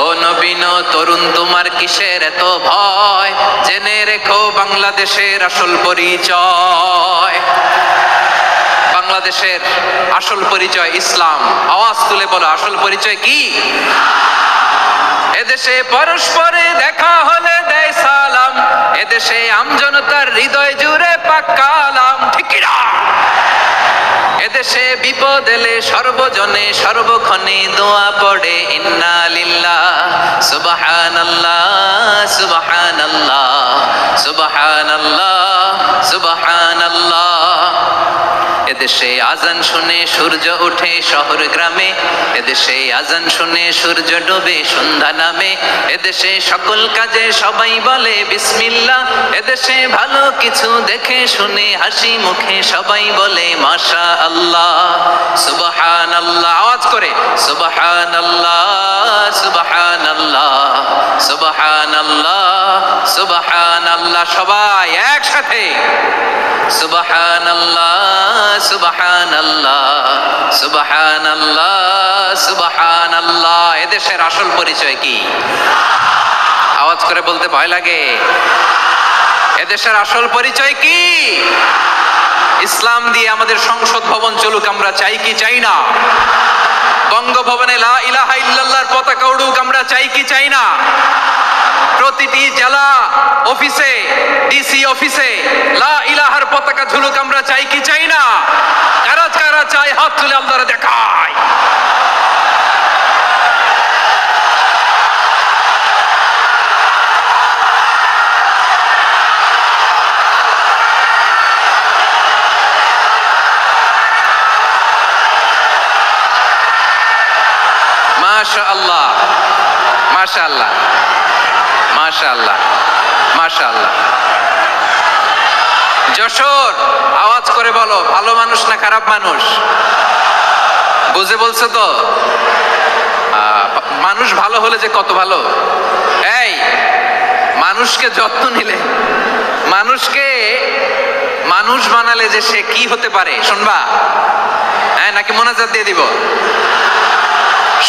ও নবীন তরুণ তোমার কিসের এত ভয়, জেনে রেখো বাংলাদেশের আসল পরিচয়। বাংলাদেশের আসল পরিচয় ইসলাম। আওয়াজ তুলে বলো আসল পরিচয় কি? এদেশে পরস্পরে দেখা হলে দেয় সালাম, এদেশে আমজনতার হৃদয় জুড়ে পাক কালাম। ঠিক না? এদেশে বিপদ এলে সর্বজনে সর্বক্ষণে দোয়া পড়ে ইন্না লিল্লাহ, সুবহানাল্লাহ, সুবহানাল্লাহ, সুবহানাল্লাহ, সুবহানাল্লাহ। এদেশে আজান শুনে সূর্য ওঠে শহর গ্রামে, এদেশে আজান শুনে সূর্য ডুবে সন্ধ্যা নামে, এদেশে সকল কাজে সবাই বলে বিসমিল্লাহ, এদেশে ভালো কিছু দেখে শুনে হাসি মুখে সবাই বলে মাশা আল্লাহ। সুবহানাল্লাহ, আওয়াজ করে সুবহানাল্লাহ, সুবহানাল্লাহ, সুবহানাল্লাহ, সুবহানাল্লাহ। সবাই একসাথে সুবহানাল্লাহ, সুবহানাল্লাহ, সুবহানাল্লাহ, সুবহানাল্লাহ। এদেশের আসল পরিচয় কি? আওয়াজ করে বলতে ভয় লাগে। এদেশের আসল পরিচয় কি? ইসলাম দিয়ে আমাদের সংসদ ভবন চলুক, আমরা চাই কি চাই না? বঙ্গভবনে লা ইলাহা ইল্লাল্লাহর পতাকা উড়ুক, আমরা চাই কি চাই না? প্রতিটি জেলা অফিসে, ডিসি অফিসে লা ইলাহার পতাকা ঝুলুক, আমরা চাই কি চাই না? কারা কারা চাই হাত তুলে আল্লাহরে দেখায়। মাশাআল্লাহ, মাশাআল্লাহ, মাশাআল্লাহ, মাশাআল্লাহ। যশোর, আওয়াজ করে বলো ভালো মানুষ না খারাপ মানুষ? বুঝে বলছো তো? মানুষ ভালো হলে যে কত ভালো। এই মানুষকে যত্ন নিলে, মানুষকে মানুষ বানালে যে সে কি হতে পারে শুনবা? হ্যাঁ, নাকি মোনাজাত দিয়ে দিব?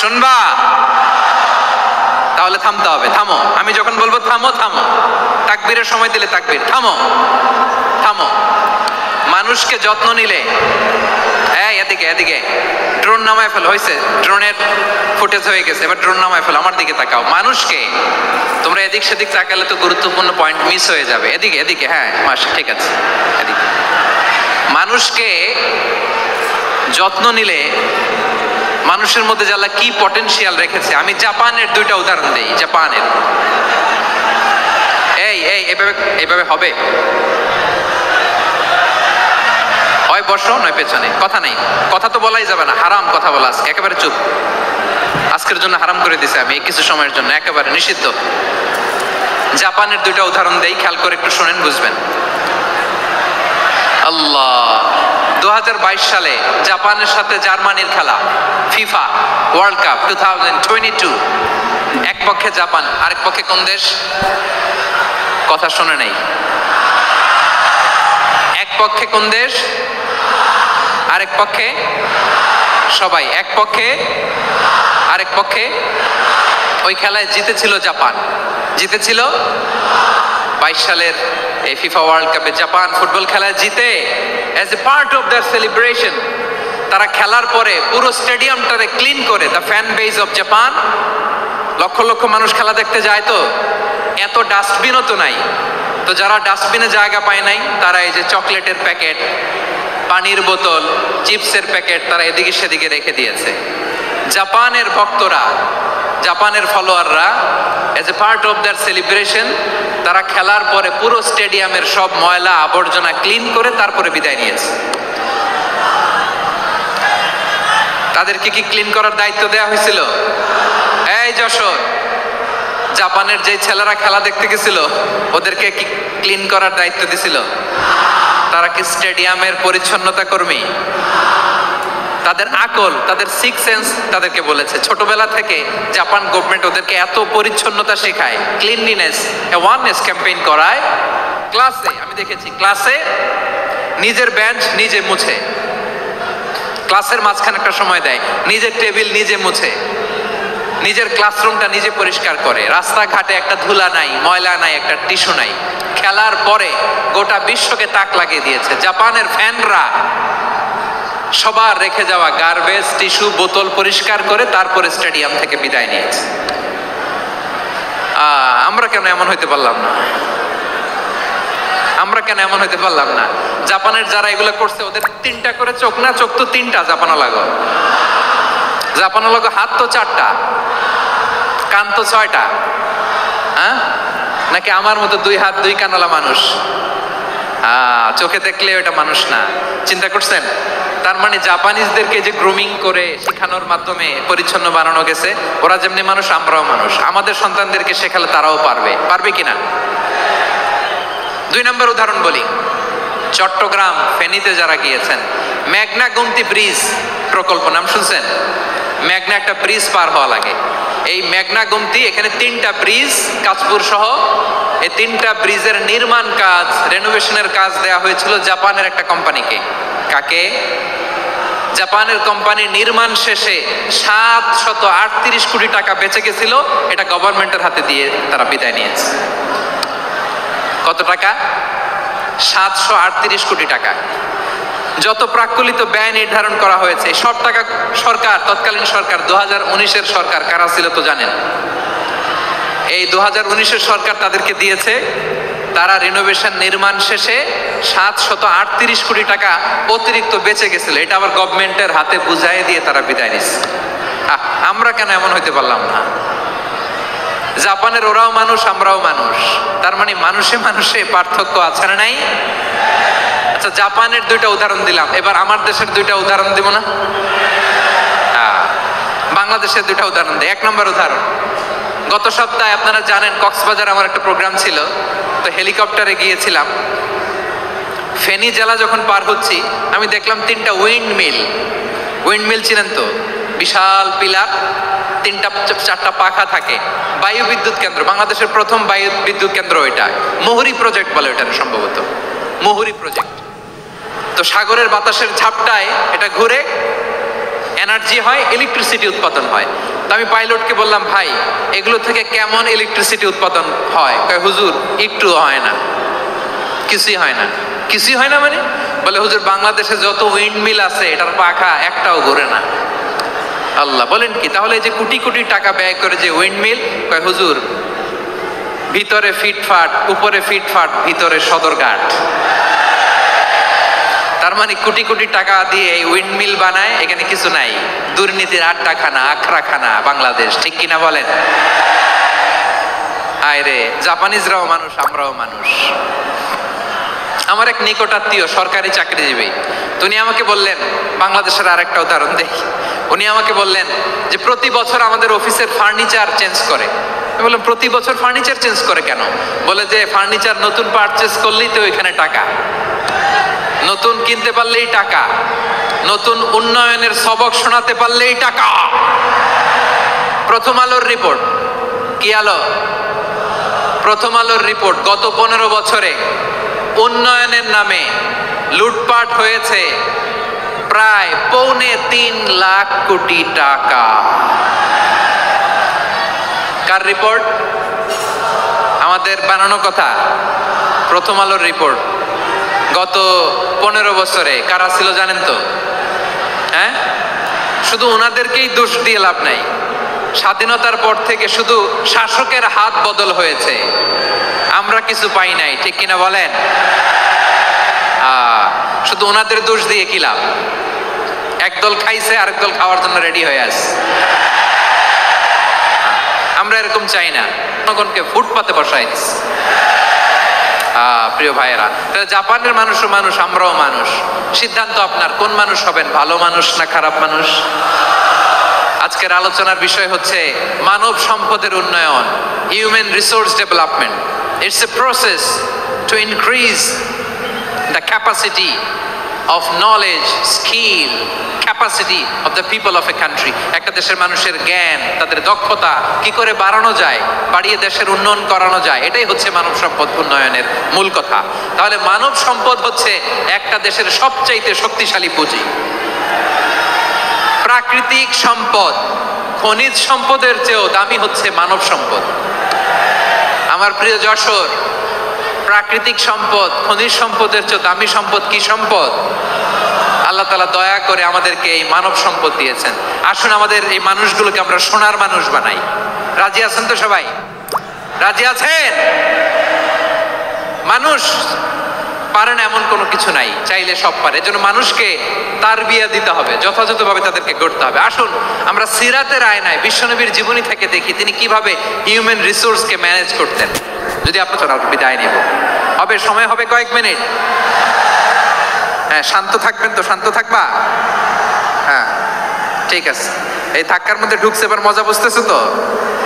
শুনবা? তাহলে থামতে হবে। থামো, আমি যখন বলবো থামো থামো, তাকবীরের সময় দিলে তাকবীর, থামো থামো। মানুষকে যত্ন নিলে, এই এদিকে এদিকে, ড্রোন নামায় ফেল। হয়েছে, ড্রোনের ফুটেজ হয়ে গেছে, এবার ড্রোন নামায় ফেল। আমার দিকে তাকাও। মানুষকে, তোমরা এদিক সেদিক তাকালে তো গুরুত্বপূর্ণ পয়েন্ট মিস হয়ে যাবে। এদিকে এদিকে, হ্যাঁ মাস ঠিক আছে, এদিকে। মানুষকে যত্ন নিলে মানুষের মধ্যে যে আল্লাহ কি পটেনশিয়াল রেখেছে। আমি জাপানের দুইটা উদাহরণ দেই। জাপানের, এই এই এভাবে এভাবে হবে, হয় বসো নয় পেছনে, কথা নেই, কথা তো বলাই যাবে না, হারাম কথা বলা আজকে, একেবারে চুপ। আজকের জন্য হারাম করে দিছে আমি, কিছু সময়ের জন্য একেবারে নিষিদ্ধ। জাপানের দুইটা উদাহরণ দেই, খেয়াল করে একটু শোনেন, বুঝবেন। আল্লাহ, 2022 সালে জাপানের সাথে জার্মানির খেলা, ফিফা ওয়ার্ল্ড কাপ 2022। এক পক্ষে জাপান, আরেক পক্ষে কোন দেশ? কথা শোনে নাই। এক পক্ষে কোন দেশ, আরেক পক্ষে সবাই। এক পক্ষে, আরেক পক্ষে। ওই খেলায় জিতেছিল জাপান, জিতেছিল 22 সালের এই ফিফা ওয়ার্ল্ড কাপে। জাপান ফুটবল খেলায় জিতে, as a part of their celebration, তারা খেলার পরে পুরো স্টেডিয়ামটারে ক্লিন করে, the fan base of Japan, lakh lakh মানুষ খেলা দেখতে যায়, তো এত ডাস্টবিনও তো নাই, তো যারা ডাস্টবিনে জায়গা পায় নাই তারা এই যে চকলেটের প্যাকেট, পানির বোতল, চিপসের প্যাকেট তারা এদিকে সেদিকে রেখে দিয়েছে। জাপানের ভক্তরা, জাপানের ফলোয়াররা, as a part of their celebration, তারা খেলার পরে পুরো স্টেডিয়ামের সব ময়লা আবর্জনা ক্লিন করে তারপরে বিদায় নিয়েছে। তাদেরকে কি ক্লিন করার দায়িত্ব দেওয়া হয়েছিল? এই যশোর, জাপানের যে ছেলেরা খেলা দেখতে গেছিল ওদেরকে কি ক্লিন করার দায়িত্ব দিছিল? তারা কি স্টেডিয়ামের পরিচ্ছন্নতা কর্মী? তাদের আকল, তাদের সিক্স সেন্স তাদেরকে বলেছে। ছোটবেলা থেকে জাপান গভর্নমেন্ট ওদেরকে এত পরিচ্ছন্নতা শেখায়, ক্লিনলিনেস অ্যাওয়ারনেস ক্যাম্পেইন করায়। ক্লাসে আমি দেখেছি, ক্লাসে নিজের বেঞ্চ নিজে মুছে, ক্লাসের মাঝখানে একটা সময় দেয়, নিজের টেবিল নিজে মুছে, নিজের ক্লাসরুমটা নিজে পরিষ্কার করে। রাস্তাঘাটে একটা ধুলা নাই, ময়লা নাই, একটা টিস্যু নাই। খেলার পরে গোটা বিশ্বকে তাক লাগিয়ে দিয়েছে। জাপানের ফ্যানরা সবার রেখে যাওয়া গার্বেজ, টিস্যু, বোতল পরিষ্কার করে তারপরে স্টেডিয়াম থেকে বিদায় নিয়েছে। আমরা কেন এমন হইতে পারলাম না? আমরা কেন এমন হইতে পারলাম না? জাপানের যারা এগুলো করছে ওদের 3টা করে চোখ না? চোখ তো 3টা জাপানো লাগো, জাপানো লাগো। হাত তো 4টা, কান তো 6টা। হ্যাঁ, নাকি আমার মতো 2 হাত 2 কানওয়ালা মানুষ? চোখে দেখলে ওটা মানুষ না। চিন্তা করছেন? তার মানে জাপানিজদেরকে যে গ্রুমিং করে শেখানোর মাধ্যমে পরিচ্ছন্ন বানানো গেছে। ওরা যেমনি মানুষ, আমরাও মানুষ। আমাদের সন্তানদেরকে শেখালে তারাও পারবে, পারবে কিনা? 2 নম্বর উদাহরণ বলি। চট্টগ্রাম ফেনীতে যারা গিয়েছেন, মেঘনা গুমতি ব্রিজ প্রকল্প নাম শুনছেন? মেঘনা একটা ব্রিজ পার হওয়া লাগে। এই মেঘনা গুমতি, এখানে 3টা ব্রিজ, কাঁচপুর সহ এই 3টা ব্রিজের নির্মাণ কাজ, রেনোভেশনের কাজ দেওয়া হয়েছিল জাপানের একটা কোম্পানিকে। কাকে? জাপানের কোম্পানি। নির্মাণ শেষে 738 কোটি টাকা বেঁচে গেছিল, এটা গভর্নমেন্টের হাতে দিয়ে তারা বিদায় নিয়েছে। কত টাকা? 738 কোটি টাকা। যত প্রাক্কলিত ব্যয় নির্ধারণ করা হয়েছে সব টাকা সরকার, তৎকালীন সরকার 2019-এর সরকার, কারা ছিল তো জানেন? এই 2019-এর সরকার তাদেরকে দিয়েছে। তারা রিনোভেশন নির্মাণ শেষে 738 কোটি টাকা অতিরিক্ত বেঁচে গেছিল, এটা আবার গভর্নমেন্টের হাতে বুঝাই দিয়ে তারা বিদায় নিচ্ছে। আমরা কেন এমন হইতে পারলাম না? জাপানের ওরাও মানুষ, আমরাও মানুষ। তার মানে মানুষে মানুষে পার্থক্য আছে না নাই? আচ্ছা, জাপানের 2টা উদাহরণ দিলাম, এবার আমার দেশের 2টা উদাহরণ দিব না? বাংলাদেশের 2টা উদাহরণ দিই। 1 নম্বর উদাহরণ, গত সপ্তাহে আপনারা জানেন কক্সবাজার আমার একটা প্রোগ্রাম ছিল, তো হেলিকপ্টারে গিয়েছিলাম। ফেনী জেলা যখন পার হচ্ছি আমি দেখলাম 3টা উইন্ড মিল, উইন্ডমিল চিনেন তো? বিশাল পিলার, 3-4টা পাখা থাকে, বায়ু বিদ্যুৎ কেন্দ্র, বাংলাদেশের প্রথম বায়ু বিদ্যুৎ কেন্দ্র এটা, মুহুরী প্রজেক্ট বলে এটা সম্ভবত, মুহুরী প্রজেক্ট। তো সাগরের বাতাসের ঝাপটায় এটা ঘুরে এনার্জি হয়, ইলেকট্রিসিটি উৎপাদন হয়। তো আমি পাইলটকে বললাম, ভাই এগুলো থেকে কেমন ইলেকট্রিসিটি উৎপাদন হয়? কয় হুজুর একটু হয় না, কিছুই হয় না। কিছুই হয় না মানে? বলে হুজুর বাংলাদেশে যত উইন্ডমিল আছে এটার পাখা একটাও ঘুরে না। আল্লাহ, বলেন কি? তাহলে যে কোটি কোটি টাকা ব্যয় করে যে উইন্ডমিল, কয় হুজুর ভিতরে ফিটফাট, উপরে ফিটফাট, ভিতরে সদরঘাট। তার মানে কোটি কোটি টাকা দিয়ে এই উইন্ডমিল বানায়, এখানে কিছু নাই। দুর্নীতির আড্ডাখানা, আখড়াখানা বাংলাদেশ, ঠিক কিনা বলেন? আয় রে, জাপানিজরাও মানুষ, আমরাও মানুষ। আমার এক নিকটাত্মীয় সরকারি চাকরিজীবী, উনি আমাকে বললেন, বাংলাদেশের আরেকটা উদাহরণ দেখি। উনি আমাকে বললেন যে প্রতি বছর আমাদের অফিসের ফার্নিচার চেঞ্জ করে। আমি বললাম প্রতি বছর ফার্নিচার চেঞ্জ করে কেন? বলে যে ফার্নিচার নতুন পারচেজ করলেই তো এখানে টাকা, নতুন কিনতে পারলেই টাকা, নতুন উন্নয়নের সবক শোনাতে পারলেই টাকা। প্রথম আলোর রিপোর্ট, কি আলো? প্রথম আলোর রিপোর্ট, গত 15 বছরে উন্নয়নের নামে লুটপাট হয়েছে প্রায় 3.25 লাখ কোটি টাকা। কার রিপোর্ট? আমাদের বানানো কথা? প্রথম আলোর রিপোর্ট। গত 15 বছরে কারা ছিল জানেন তো? হ্যাঁ, শুধু ওনাদেরকেই দোষ দিয়ে লাভ নাই। স্বাধীনতার পর থেকে শুধু শাসকের হাত বদল হয়েছে, আমরা কিছু পাই নাই, ঠিক কিনা বলেন? শুধু ওনাদের দোষ দিয়ে কি লাভ? একদল খাইছে, আরেক দল খাওয়ার জন্য রেডি হয়ে আছে। আমরা এরকম চাই না, জনগণকে ফুটপাতে বসাই দিচ্ছে। প্রিয় ভাইয়েরা, জাপানের মানুষও মানুষ, আমরাও মানুষ। সিদ্ধান্ত আপনার, কোন মানুষ হবেন, ভালো মানুষ না খারাপ মানুষ? আজকের আলোচনার বিষয় হচ্ছে মানব সম্পদের উন্নয়ন, human resource development. It's a process to increase the capacity of knowledge, skill, capacity of the people of a country. একটা দেশের মানুষের জ্ঞান, তাদের দক্ষতা কি করে বাড়ানো যায়, বাড়িয়ে দেশের উন্নয়ন করানো যায়, এটাই হচ্ছে মানব সম্পদ উন্নয়নের মূল কথা। তাহলে মানব সম্পদ হচ্ছে একটা দেশের সবচাইতে শক্তিশালী পুঁজি। প্রাকৃতিক সম্পদ, খনিজ সম্পদের চেয়েও দামি হচ্ছে মানব সম্পদ। আমার প্রিয় যশোর, প্রাকৃতিক সম্পদ, খনিজ সম্পদের চেয়ে দামি সম্পদ কি সম্পদ? আল্লাহ তাআলা দয়া করে আমাদেরকে এই মানব সম্পদ দিয়েছেন। আসুন আমাদের এই মানুষগুলোকে আমরা সোনার মানুষ বানাই। রাজি আছেন তো সবাই? রাজি আছেন? মানুষ পারে না এমন কোনো কিছু নাই, চাইলে সব পারে। এজন্য মানুষকে তারবিয়া দিতে হবে, যথাযথভাবে তাদেরকে গড়তে হবে। আসুন আমরা সিরাতের আয়নায় বিশ্বনবীর জীবনী থেকে দেখি তিনি কিভাবে হিউম্যান রিসোর্সকে ম্যানেজ করতেন। যদি আপনার বিদায় নিব, হবে সময় হবে কয়েক মিনিট। হ্যাঁ, শান্ত থাকবেন তো? শান্ত থাকবা? হ্যাঁ, ঠিক আছে। এই ধাক্কার মধ্যে ঢুকছে, এবার মজা বুঝতেছো তো?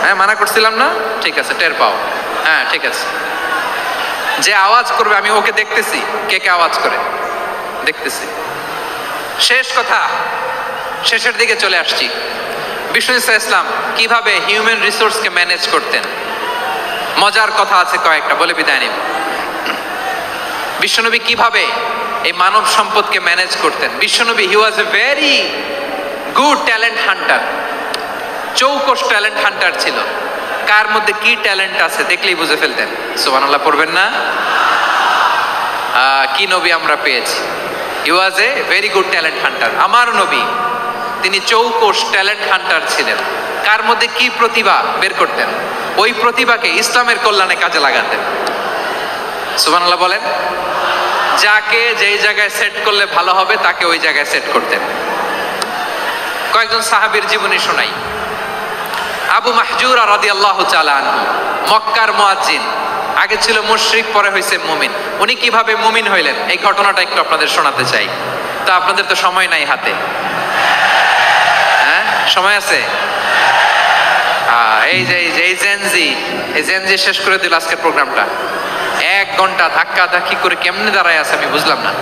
হ্যাঁ, মানা করছিলাম না? ঠিক আছে, টের পাও। হ্যাঁ, ঠিক আছে। যে আওয়াজ করবে আমি ওকে দেখতেছি, কে কে আওয়াজ করে দেখতেছি। শেষ কথা, শেষের দিকে চলে আসছি। বিষ্ণু ইসলাম কিভাবে হিউম্যান রিসোর্সকে ম্যানেজ করতেন, মজার কথা আছে কয়েকটা, বলে বিদায় নিব। বিশ্বনবী কিভাবে এই মানব সম্পদকে ম্যানেজ করতেন। বিশ্বনবী he was a very good talent hunter, চৌকস ট্যালেন্ট হান্টার ছিল। কার মধ্যে কি ট্যালেন্ট আছে দেখলেই বুঝে ফেলতেন। সুবহানাল্লাহ পড়বেন না? কি নবী আমরা পেয়েছি। He was a very good talent hunter. আমার নবী তিনি চৌকস ট্যালেন্ট হান্টার ছিলেন। কার মধ্যে কি প্রতিভা বের করতেন, ওই প্রতিভাকে ইসলামের কল্যাণে কাজে লাগাতেন। সুবহানাল্লাহ বলেন। যাকে যেই জায়গায় সেট করলে ভালো হবে তাকে ওই জায়গায় সেট করতেন। কয়েকজন সাহাবীর জীবনী শোনাই। আবু মাহজুরা রাদিয়াল্লাহু তাআলা আনহু, মক্কার মুয়াজ্জিন, আগে ছিল মুশরিক, পরে হয়েছে মুমিন। উনি কিভাবে মুমিন হইলেন এই ঘটনাটা একটু আপনাদের শোনাতে চাই। তো আপনাদের তো সময় নাই হাতে। হ্যাঁ, সময় আছে? এই জেনজি শেষ করে দিল আজকের প্রোগ্রামটা। 1 ঘন্টা ধাক্কা ধাক্কি করে কেমনে দাঁড়ায় আছে আমি বুঝলাম না।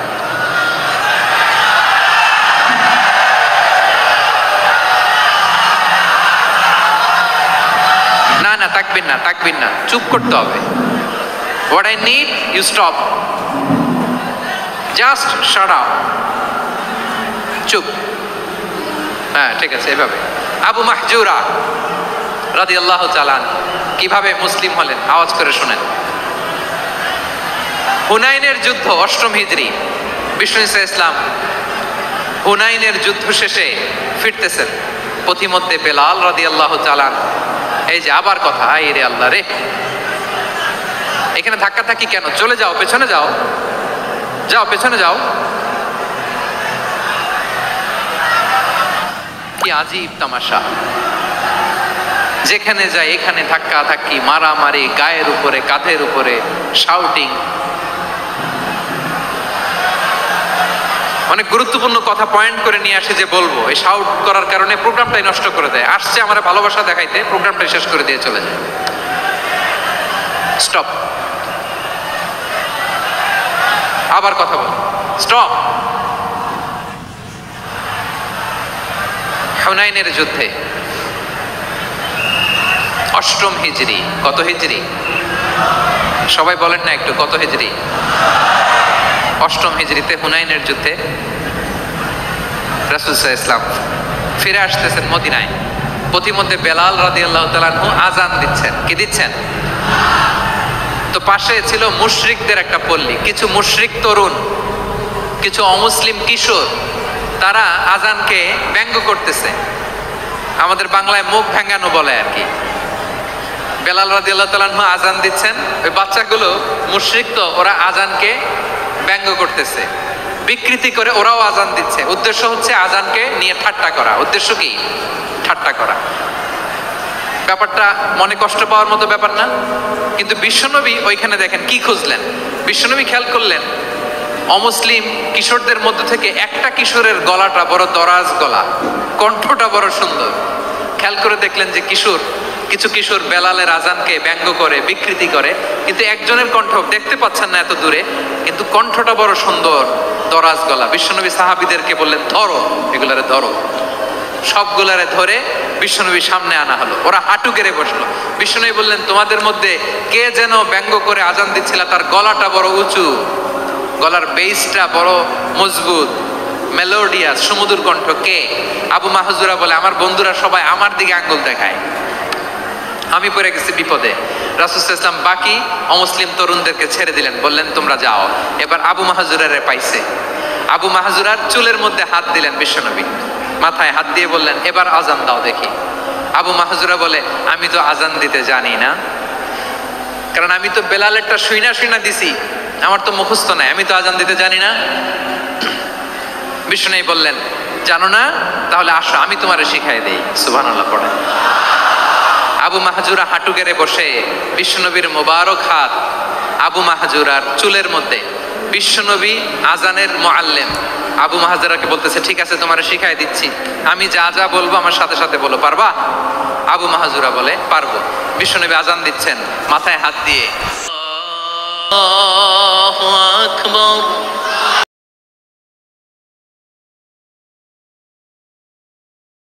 থাকবেন না, চুপ করতে হবে। What I need you stop, just shut up, চুপ। হ্যাঁ ঠিক আছে, এভাবে। আবু মাহজুরা রাদিয়াল্লাহু তাআলা কিভাবে মুসলিম হলেন আওয়াজ করে শুনেন। হুনাইনের যুদ্ধ 8ম হিজরি, বিষ্ণু ইসলাম হুনাইনের যুদ্ধ শেষে ফিরতেছেন, পথিমধ্যে বেলাল রাদিয়াল্লাহু তাআলা, এই যে আবার কথা, আই রে আল্লাহ রে, এখানে ধাক্কা থাকি কেন, চলে যাও, পেছনে যাও, যাও পেছনে যাও। কি আজীব তামাশা, যেখানে যায় এখানে ধাক্কা ধাক্কি, মারামারি, গায়ের উপরে কাঁধের উপরে শাউটিং। অনেক গুরুত্বপূর্ণ কথা পয়েন্ট করে নিয়ে আসে যে বলবো, এই শাউট করার কারণে প্রোগ্রামটাই নষ্ট করে দেয়। আসছে আমার ভালোবাসা দেখাইতে, প্রোগ্রামটাই শেষ করে দিয়ে চলে যায়। স্টপ, আবার কথা বল, স্টপ। হুনাইনের যুদ্ধে 8ম হিজরি, কত হিজরি সবাই বলেন না একটু, কত হিজরি? 8ম হিজরিতে হুনাইনের যুদ্ধে রাসূল সাল্লাল্লাহু আলাইহি ওয়াসাল্লাম ফিরে আসতেছেন মদিনায়। পথিমধ্যে বেলাল রাদিয়াল্লাহু তাআলা আনহু আযান দিচ্ছেন। কি দিচ্ছেন? তো পাশে ছিল মুশরিকদের একটা পল্লী, কিছু মুশরিক তরুণ, কিছু অমুসলিম কিশোর, তারা আযানকে ব্যঙ্গ করতেছে, আমাদের বাংলায় মুখ ভেঙ্গানো বলে আর কি। বেলাল রাদিয়াল্লাহু তাআলা আনহু আযান দিচ্ছেন, ওই বাচ্চাগুলো মুশরিক, তো ওরা আযানকে ব্যঙ্গ করতেছে, বিকৃতি করে ওরাও আযান দিচ্ছে। উদ্দেশ্য হচ্ছে আযানকে নিয়ে ঠাট্টা করা। উদ্দেশ্য কি? ঠাট্টা করা। ব্যাপারটা মনে কষ্ট পাওয়ার মতো ব্যাপার না? কিন্তু বিশ্বনবী ওইখানে দেখেন কি খুঁজলেন। বিশ্বনবী খেয়াল করলেন অমুসলিম কিশোরদের মধ্যে থেকে একটা কিশোরের গলাটা বড় দরাজ গলা, কণ্ঠটা বড় সুন্দর। খেয়াল করে দেখলেন যে কিছু কিশোর বেলালের আযানকে ব্যঙ্গ করে, বিকৃতি করে, কিন্তু একজনের কণ্ঠ দেখতে পাচ্ছেন না এত দূরে, কিন্তু কণ্ঠটা বড় সুন্দর, দরাজ গলা। বিশ্বনবী সাহাবীদেরকে বললেন, ধরো এগুলারে, ধরো। সবগুলারে ধরে বিশ্বনবীর সামনে আনা হলো, ওরা হাঁটু গেড়ে বসলো। বিশ্বনবী বললেন, তোমাদের মধ্যে কে যেন ব্যঙ্গ করে আযান দিচ্ছিল, তার গলাটা বড় উঁচু, গলার বেসটা বড় মজবুত, মেলোডিয়াস, সুমধুর কণ্ঠ, কে? আবু মাহজুরা বলে, আমার বন্ধুরা সবাই আমার দিকে আঙ্গুল দেখায়, আমি পড়ে গেছি বিপদে। রাসূল সাল্লাল্লাহু আলাইহি ওয়াসাল্লাম বাকি অমুসলিম তরুণদেরকে ছেড়ে দিলেন, বললেন তোমরা যাও। এবার আবু মাহজুরারে পাইছে। আবু মাহজুরার চুলের মধ্যে হাত দিলেন বিশ্বনবী, মাথায় হাত দিয়ে বললেন, এবার আযান দাও দেখি। আবু মাহজুরা বলে, আমি তো আযান দিতে জানি না, কারণ আমি তো বেলালেরটা শুইনা দিছি, আমার তো মুখস্থ নাই, আমি তো আযান দিতে জানি না। বিশ্বনবী বললেন, জানো না? তাহলে আসো আমি তোমারে শিখাই দেই। সুবহানাল্লাহ পড়ে। আবু মাহজুরা হাঁটু গেড়ে বসে, বিশ্বনবীর মোবারক হাত আবু মাহজুরার চুলের মধ্যে। বিশ্বনবী আযানের মুআল্লিম, আবু মাহজুরাকে বলতেছে, ঠিক আছে তোমারে শিখাই দিচ্ছি, আমি যা যা বলবো আমার সাথে সাথে বলো, পারবা? আবু মাহজুরা বলে, পারবো। বিশ্বনবী আযান দিচ্ছেন, মাথায় হাত দিয়ে আল্লাহু আকবার